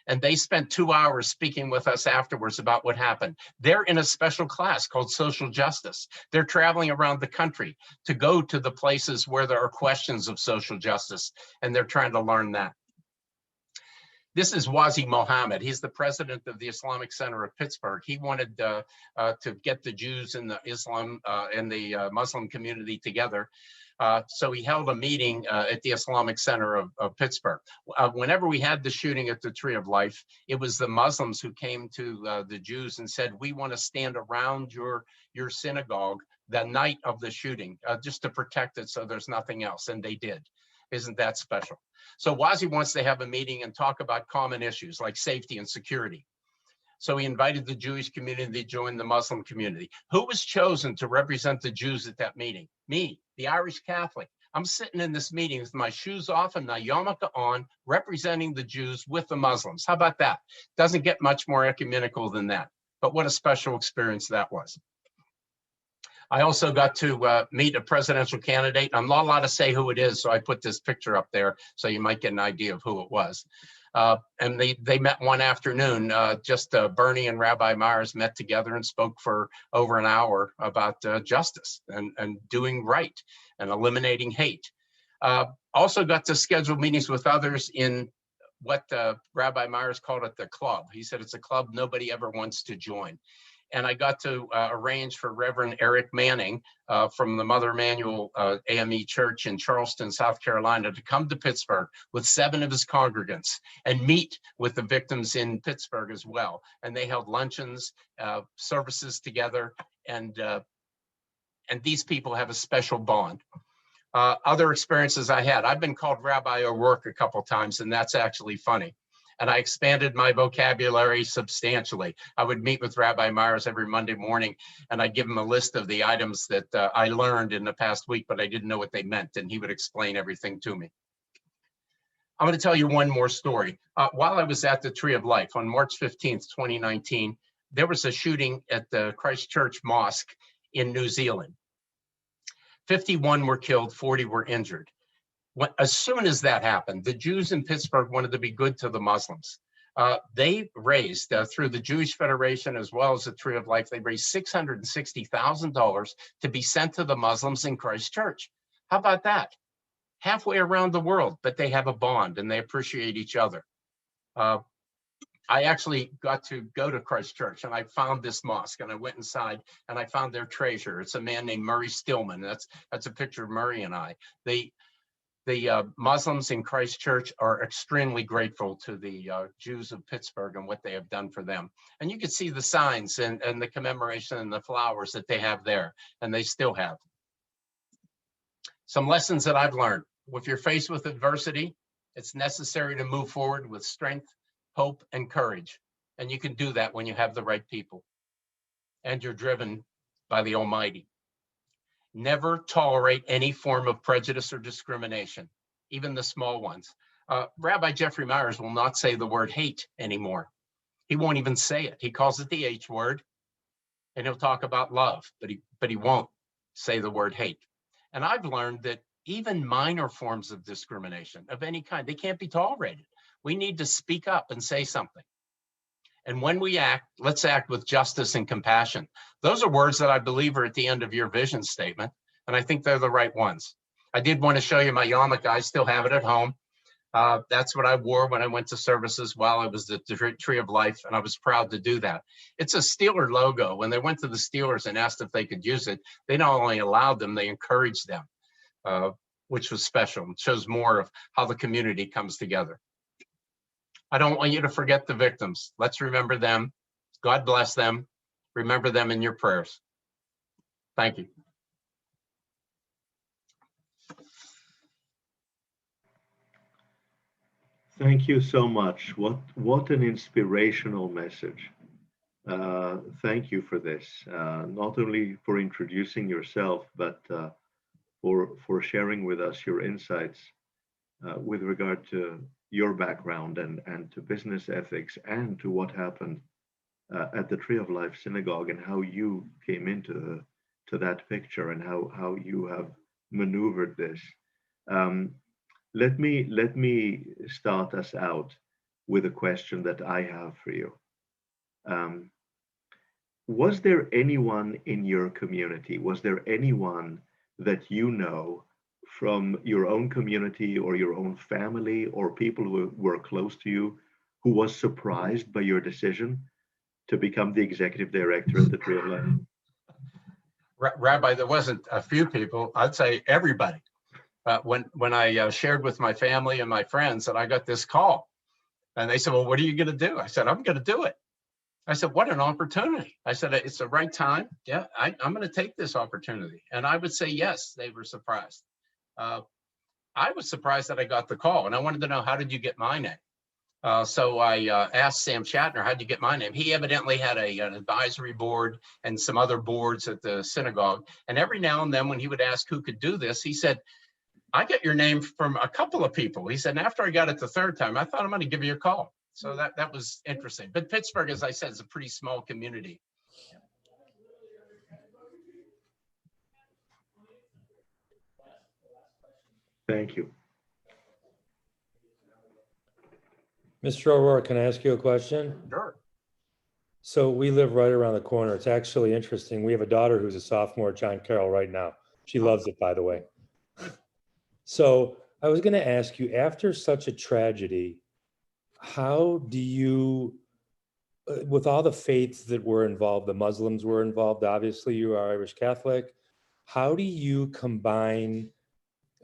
And they spent 2 hours speaking with us afterwards about what happened. They're in a special class called social justice. They're traveling around the country to go to the places where there are questions of social justice, and they're trying to learn that. This is Wazi Mohammed. He's the president of the Islamic Center of Pittsburgh. He wanted to get the Jews and the Islam and the Muslim community together. So he held a meeting at the Islamic Center of Pittsburgh. Whenever we had the shooting at the Tree of Life, it was the Muslims who came to the Jews and said, we want to stand around your synagogue the night of the shooting, just to protect it so there's nothing else. And they did. Isn't that special? So Wazi wants to have a meeting and talk about common issues like safety and security. So he invited the Jewish community to join the Muslim community. Who was chosen to represent the Jews at that meeting? Me, the Irish Catholic. I'm sitting in this meeting with my shoes off and my yarmulke on, representing the Jews with the Muslims. How about that? Doesn't get much more ecumenical than that. But what a special experience that was. I also got to meet a presidential candidate. I'm not allowed to say who it is, so I put this picture up there so you might get an idea of who it was. And they met one afternoon. Bernie and Rabbi Myers met together and spoke for over an hour about justice and doing right and eliminating hate. Also got to schedule meetings with others in what Rabbi Myers called it the club. He said it's a club nobody ever wants to join. And I got to arrange for Reverend Eric Manning from the Mother Emanuel AME Church in Charleston, South Carolina, to come to Pittsburgh with 7 of his congregants and meet with the victims in Pittsburgh as well. And they held luncheons, services together, and these people have a special bond. Other experiences I had, I've been called Rabbi O'Rourke a couple times, and that's actually funny. And I expanded my vocabulary substantially. I would meet with Rabbi Myers every Monday morning, and I'd give him a list of the items that I learned in the past week, but I didn't know what they meant, and he would explain everything to me. I'm going to tell you one more story. While I was at the Tree of Life on March 15th, 2019, there was a shooting at the Christchurch Mosque in New Zealand. 51 were killed, 40 were injured. As soon as that happened, the Jews in Pittsburgh wanted to be good to the Muslims. They raised, through the Jewish Federation as well as the Tree of Life, they raised $660,000 to be sent to the Muslims in Christchurch. How about that? Halfway around the world, but they have a bond and they appreciate each other. I actually got to go to Christchurch and I found this mosque and I went inside and I found their treasurer. It's a man named Murray Stillman. That's a picture of Murray and I. The Muslims in Christchurch are extremely grateful to the Jews of Pittsburgh and what they have done for them. And you can see the signs and the commemoration and the flowers that they have there, and they still have. Some lessons that I've learned. If you're faced with adversity, it's necessary to move forward with strength, hope, and courage. And you can do that when you have the right people and you're driven by the Almighty. Never tolerate any form of prejudice or discrimination, even the small ones. Rabbi Jeffrey Myers will not say the word hate anymore. He won't even say it. He calls it the H word, and he'll talk about love, but he won't say the word hate. And I've learned that even minor forms of discrimination of any kind, they can't be tolerated. We need to speak up and say something. And when we act, let's act with justice and compassion. Those are words that I believe are at the end of your vision statement, and I think they're the right ones. I did want to show you my yarmulke. I still have it at home. That's what I wore when I went to services while I was at the Tree of Life, and I was proud to do that. It's a Steeler logo. When they went to the Steelers and asked if they could use it, they not only allowed them, they encouraged them, which was special. It shows more of how the community comes together. I don't want you to forget the victims. Let's remember them. God bless them. Remember them in your prayers. Thank you. Thank you so much. What an inspirational message. Thank you for this. Not only for introducing yourself, but for sharing with us your insights with regard to your background and to business ethics and to what happened at the Tree of Life Synagogue and how you came into that picture and how you have maneuvered this. Let me start us out with a question that I have for you. Was there anyone in your community, was there anyone that you know from your own community or your own family or people who were close to you who was surprised by your decision to become the executive director at the Tree of Life? Rabbi, there wasn't a few people. I'd say everybody. When I shared with my family and my friends that I got this call, and they said, well, what are you going to do? I said, I'm going to do it. I said, what an opportunity. I said, it's the right time. Yeah, I'm going to take this opportunity. And I would say, yes, they were surprised. I was surprised that I got the call, and I wanted to know, how did you get my name? So I asked Sam Shatner, how'd you get my name? He evidently had an advisory board and some other boards at the synagogue. And every now and then when he would ask who could do this, he said, I got your name from a couple of people. He said, and after I got it the third time, I thought I'm going to give you a call. So that was interesting. But Pittsburgh, as I said, is a pretty small community. Thank you. Mr. O'Rourke, can I ask you a question? Sure. So we live right around the corner. It's actually interesting. We have a daughter who's a sophomore at John Carroll right now. She loves it, by the way. So I was going to ask you, after such a tragedy, how do you, with all the faiths that were involved, the Muslims were involved, obviously you are Irish Catholic, how do you combine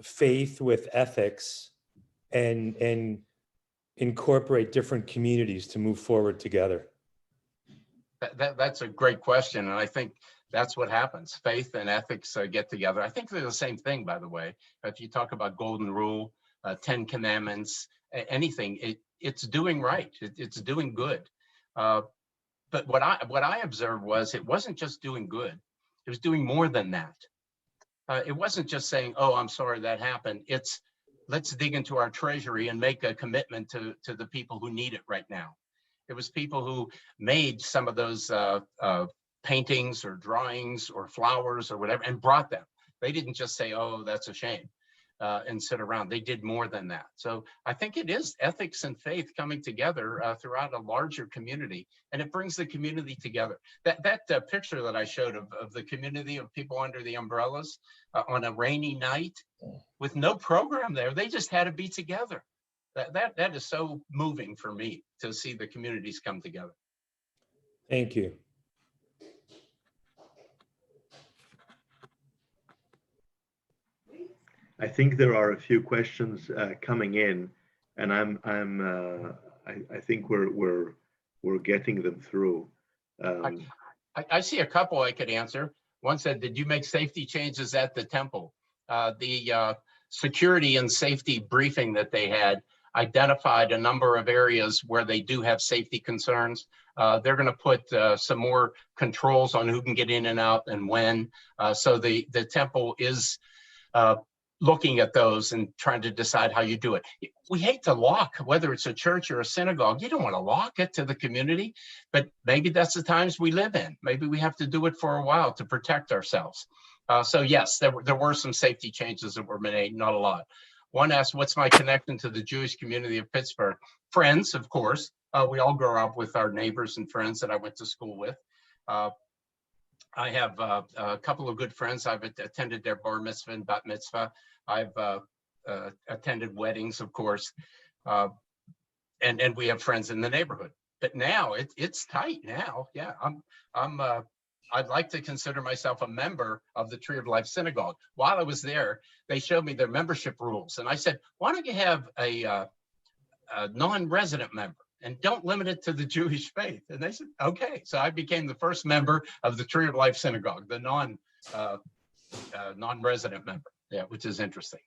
faith with ethics and incorporate different communities to move forward together? That's a great question. And I think that's what happens. Faith and ethics get together. I think they're the same thing, by the way. If you talk about golden rule, 10 commandments, anything, it's doing right. It's doing good. But what I observed was it wasn't just doing good. It was doing more than that. It wasn't just saying, oh, I'm sorry that happened. It's let's dig into our treasury and make a commitment to the people who need it right now. It was people who made some of those paintings or drawings or flowers or whatever and brought them. They didn't just say, oh, that's a shame, and sit around. They did more than that. So I think it is ethics and faith coming together throughout a larger community, and it brings the community together. That picture that I showed of the community of people under the umbrellas on a rainy night with no program there, they just had to be together. That is so moving for me to see the communities come together. Thank you. I think there are a few questions coming in, and I think we're getting them through. I see a couple I could answer. One said, did you make safety changes at the temple? The security and safety briefing that they had, identified a number of areas where they do have safety concerns. They're going to put some more controls on who can get in and out and when. So the temple is looking at those and trying to decide how you do it. We hate to lock, whether it's a church or a synagogue. You don't want to lock it to the community, but maybe that's the times we live in. Maybe we have to do it for a while to protect ourselves. So yes, there were some safety changes that were made, not a lot. One asked, what's my connection to the Jewish community of Pittsburgh? Friends, of course. We all grow up with our neighbors and friends that I went to school with. I have a couple of good friends. I've attended their bar mitzvah and bat mitzvah. I've attended weddings, of course, and we have friends in the neighborhood. But now it's tight now. Yeah, I'd like to consider myself a member of the Tree of Life Synagogue. While I was there, they showed me their membership rules, and I said, "Why don't you have a non-resident member?" And don't limit it to the Jewish faith. And they said, okay. So I became the first member of the Tree of Life Synagogue, the non-resident member, yeah, which is interesting.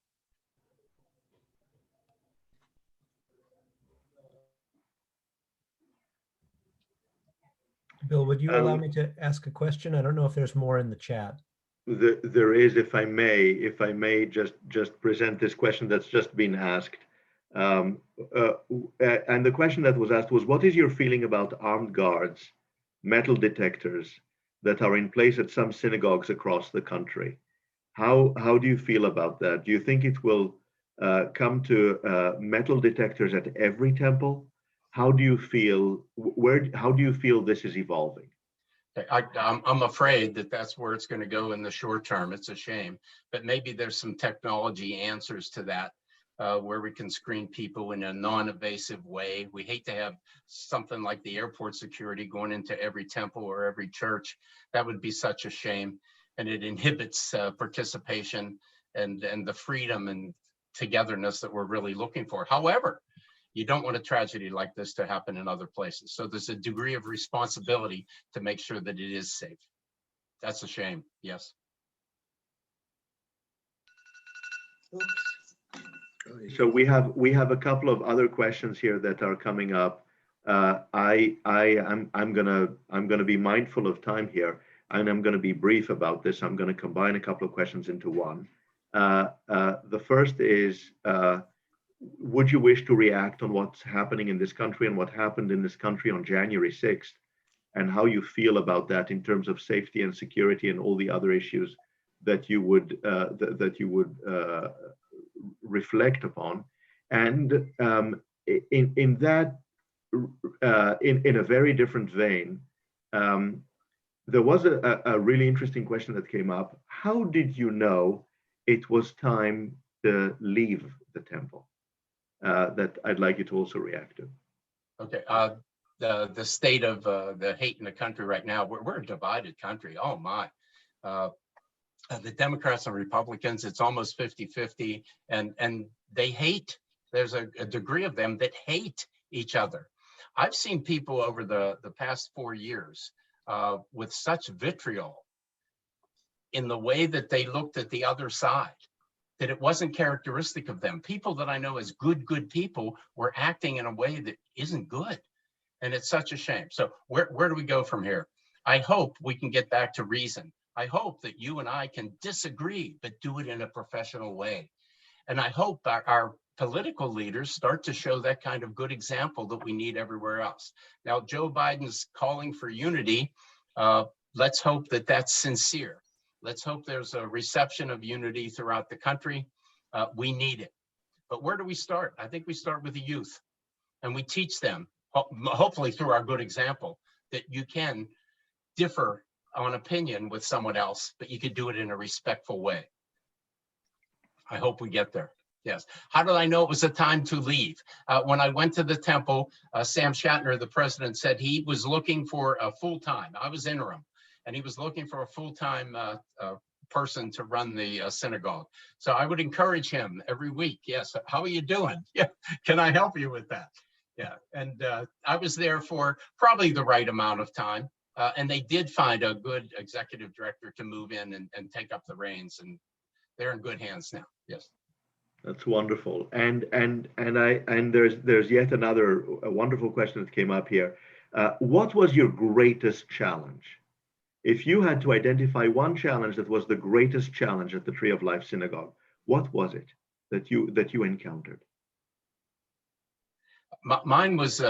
Bill, would you allow me to ask a question? I don't know if there's more in the chat. There is, if I may just present this question that's just been asked. And the question that was asked was, what is your feeling about armed guards, metal detectors that are in place at some synagogues across the country? How do you feel about that? Do you think it will come to metal detectors at every temple? How do you feel? How do you feel this is evolving? I'm afraid that that's where it's going to go in the short term. It's a shame, but maybe there's some technology answers to that. Where we can screen people in a non-invasive way. We hate to have something like the airport security going into every temple or every church. That would be such a shame, and it inhibits participation and the freedom and togetherness that we're really looking for. However, you don't want a tragedy like this to happen in other places. So there's a degree of responsibility to make sure that it is safe. That's a shame, yes. Oops. So we have a couple of other questions here that are coming up. I'm gonna be mindful of time here, and I'm gonna be brief about this. I'm gonna combine a couple of questions into one. The first is, would you wish to react on what's happening in this country and what happened in this country on January 6th, and how you feel about that in terms of safety and security and all the other issues that you would reflect upon? And in a very different vein, there was a really interesting question that came up. How did you know it was time to leave the temple? That I'd like you to also react to. Okay, the state of the hate in the country right now, we're a divided country. Oh my. The Democrats and Republicans, it's almost 50-50, and they hate. There's a degree of them that hate each other. I've seen people over the past 4 years with such vitriol in the way that they looked at the other side, that it wasn't characteristic of them. People that I know as good people were acting in a way that isn't good. And it's such a shame. So where do we go from here? I hope we can get back to reason. I hope that you and I can disagree, but do it in a professional way. And I hope our political leaders start to show that kind of good example that we need everywhere else. Now, Joe Biden's calling for unity. Let's hope that that's sincere. Let's hope there's a reception of unity throughout the country. We need it. But where do we start? I think we start with the youth, and we teach them, hopefully through our good example, that you can differ on opinion with someone else, but you could do it in a respectful way. I hope we get there. Yes. How did I know it was a time to leave? When I went to the temple, Sam Shatner, the president, said he was looking for a full-time. I was interim, and he was looking for a full-time person to run the synagogue. So I would encourage him every week. Yes. How are you doing? Yeah. Can I help you with that? Yeah. And I was there for probably the right amount of time. And they did find a good executive director to move in and take up the reins, and they're in good hands now. Yes. That's wonderful. And there's yet another a wonderful question that came up here. What was your greatest challenge? If you had to identify one challenge that was the greatest challenge at the Tree of Life Synagogue, what was it that you encountered? Mine was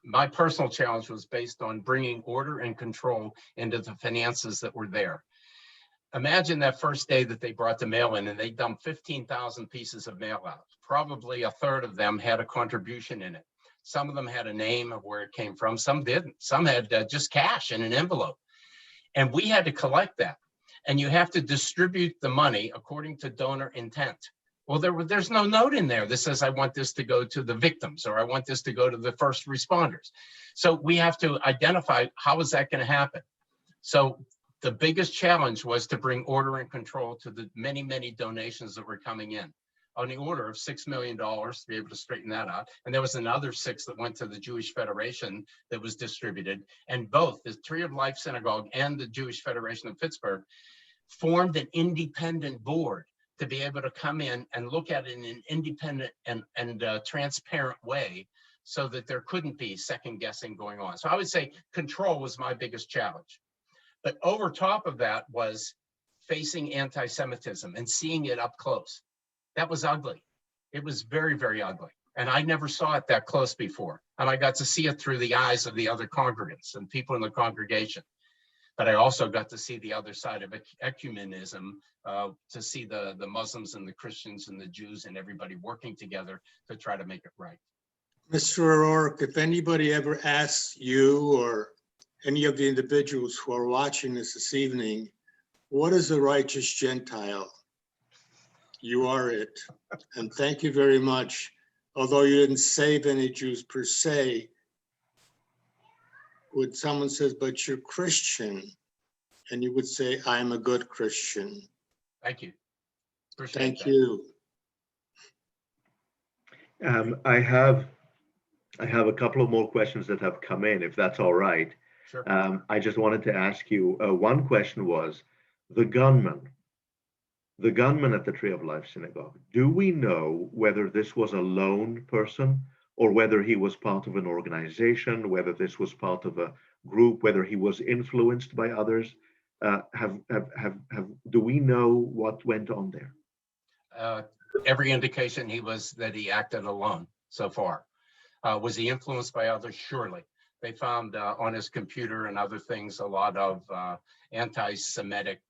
my personal challenge was based on bringing order and control into the finances that were there. Imagine that first day that they brought the mail in and they dumped 15,000 pieces of mail out. Probably a third of them had a contribution in it. Some of them had a name of where it came from. Some didn't. Some had just cash in an envelope. And we had to collect that. And you have to distribute the money according to donor intent. Well, there's no note in there that says, I want this to go to the victims, or I want this to go to the first responders. So we have to identify, how is that going to happen? So the biggest challenge was to bring order and control to the many, many donations that were coming in, on the order of $6 million to be able to straighten that out. And there was another 6 that went to the Jewish Federation that was distributed. And both the Tree of Life Synagogue and the Jewish Federation of Pittsburgh formed an independent board to be able to come in and look at it in an independent and transparent way, so that there couldn't be second guessing going on. So I would say control was my biggest challenge. But over top of that was facing anti-Semitism and seeing it up close. That was ugly. It was very, very ugly. And I never saw it that close before. And I got to see it through the eyes of the other congregants and people in the congregation. But I also got to see the other side of ecumenism, to see the Muslims and the Christians and the Jews and everybody working together to try to make it right. Mr. O'Rourke, if anybody ever asks you or any of the individuals who are watching this evening, what is a righteous Gentile? You are it. And thank you very much. Although you didn't save any Jews per se, when someone says, but you're Christian, and you would say, I'm a good Christian. Thank you. Appreciate Thank that. you. I have a couple of more questions that have come in, if that's all right. Sure. I just wanted to ask you, one question was, the gunman at the Tree of Life Synagogue, do we know whether this was a lone person or whether he was part of an organization, whether this was part of a group, whether he was influenced by others? Do we know what went on there? Every indication that he acted alone so far. Was he influenced by others? Surely. They found on his computer and other things a lot of anti-Semitic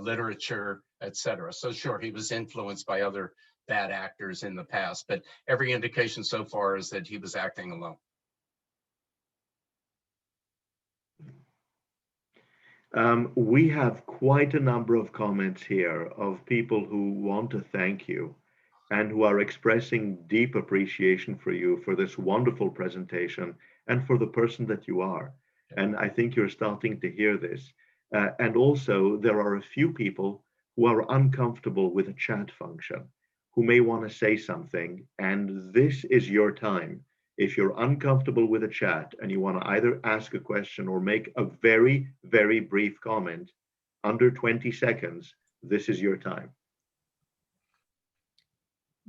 literature, etc. So sure, he was influenced by other bad actors in the past, but every indication so far is that he was acting alone. We have quite a number of comments here of people who want to thank you and who are expressing deep appreciation for you for this wonderful presentation and for the person that you are. And I think you're starting to hear this. And also, there are a few people who are uncomfortable with a chat function, who may want to say something, and this is your time. If you're uncomfortable with a chat and you want to either ask a question or make a very, very brief comment under 20 seconds, this is your time.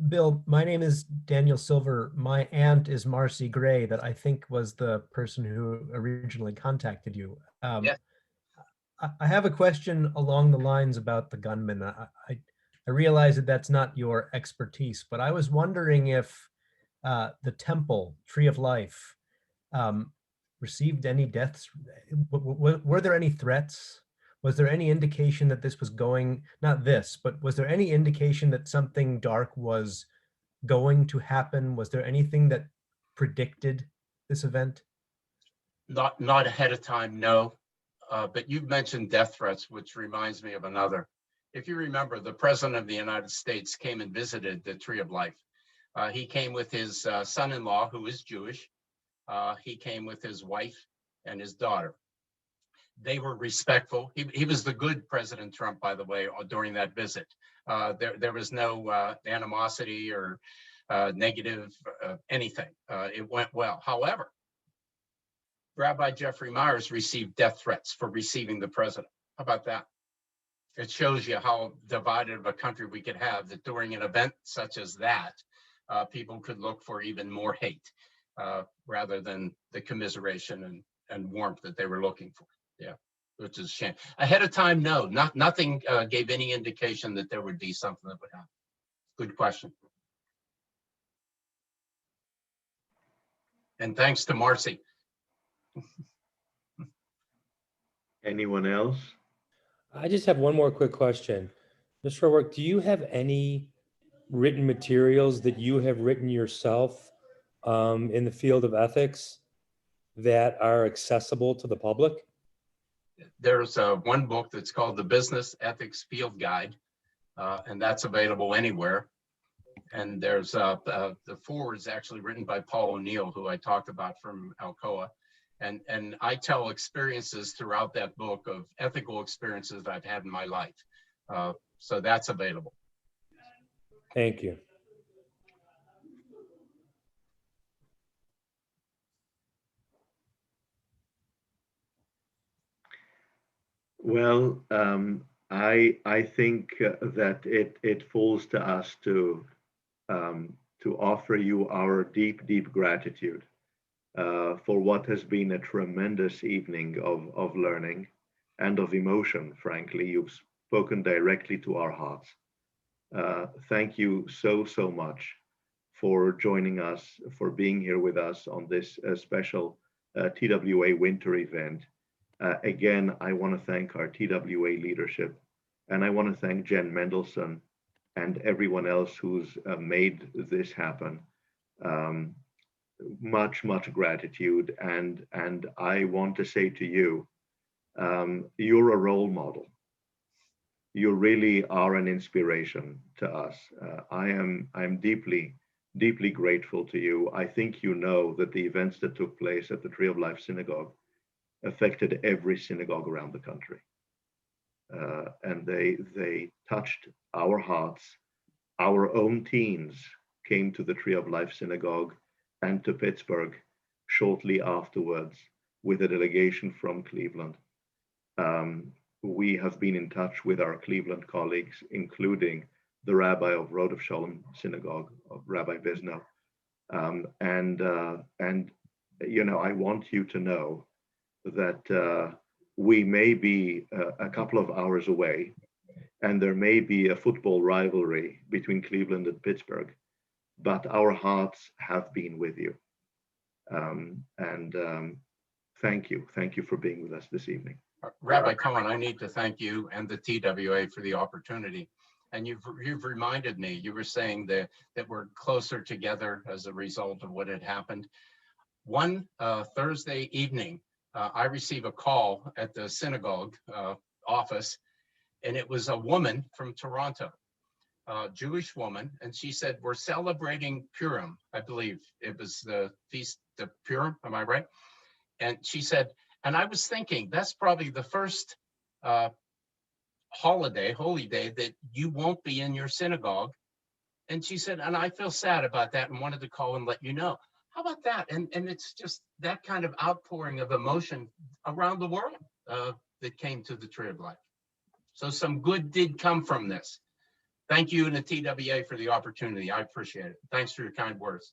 Bill, my name is Daniel Silver. My aunt is Marcy Gray, that I think was the person who originally contacted you. Yes. I have a question along the lines about the gunman. I realize that that's not your expertise, but I was wondering if the temple, Tree of Life, received any deaths. Were there any threats? Was there any indication that this was going, not this, but was there any indication that something dark was going to happen? Was there anything that predicted this event? Not ahead of time, no. But you've mentioned death threats, which reminds me of another. If you remember, the President of the United States came and visited the Tree of Life. He came with his son-in-law, who is Jewish. He came with his wife and his daughter. They were respectful. He was the good President Trump, by the way, during that visit. There was no animosity or negative anything. It went well. However, Rabbi Jeffrey Myers received death threats for receiving the president. How about that? it shows you how divided of a country we could have, that during an event such as that, people could look for even more hate rather than the commiseration and warmth that they were looking for. Yeah, which is a shame. Ahead of time, no, nothing gave any indication that there would be something that would happen. Good question. And thanks to Marcy. Anyone else? I just have one more quick question. Mr. O'Rourke, do you have any written materials that you have written yourself in the field of ethics that are accessible to the public? There's one book that's called The Business Ethics Field Guide, and that's available anywhere. And there's the foreword is actually written by Paul O'Neill, who I talked about from Alcoa. And I tell experiences throughout that book of ethical experiences that I've had in my life. So that's available. Thank you. Well, I think that it falls to us to offer you our deep gratitude for what has been a tremendous evening of learning and of emotion. Frankly, you've spoken directly to our hearts. Thank you so much for joining us, for being here with us on this special TWA winter event. Again, I want to thank our TWA leadership, and I want to thank Jen Mendelsohn and everyone else who's made this happen. Much gratitude, and I want to say to you, you're a role model. You really are an inspiration to us. I'm deeply grateful to you. I think you know that the events that took place at the Tree of Life Synagogue affected every synagogue around the country. And they touched our hearts. Our own teens came to the Tree of Life Synagogue and to Pittsburgh shortly afterwards with a delegation from Cleveland. We have been in touch with our Cleveland colleagues, including the rabbi of Rodef Shalom Synagogue, of Rabbi Bisno. And you know, I want you to know that we may be a couple of hours away, and there may be a football rivalry between Cleveland and Pittsburgh, but our hearts have been with you. Thank you for being with us this evening. Rabbi Cohen, I need to thank you and the TWA for the opportunity. And you've reminded me, you were saying that we're closer together as a result of what had happened. One Thursday evening, I received a call at the synagogue office, and it was a woman from Toronto, a Jewish woman, and she said, we're celebrating Purim. I believe it was the Feast of Purim, am I right? And she said, and I was thinking, that's probably the first holy day that you won't be in your synagogue. And she said, and I feel sad about that and wanted to call and let you know. How about that? And it's just that kind of outpouring of emotion around the world that came to the Tree of Life. So some good did come from this. Thank you and the TWA for the opportunity. I appreciate it. Thanks for your kind words.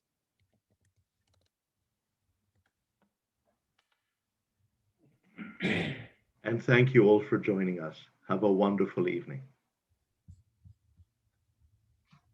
And thank you all for joining us. Have a wonderful evening.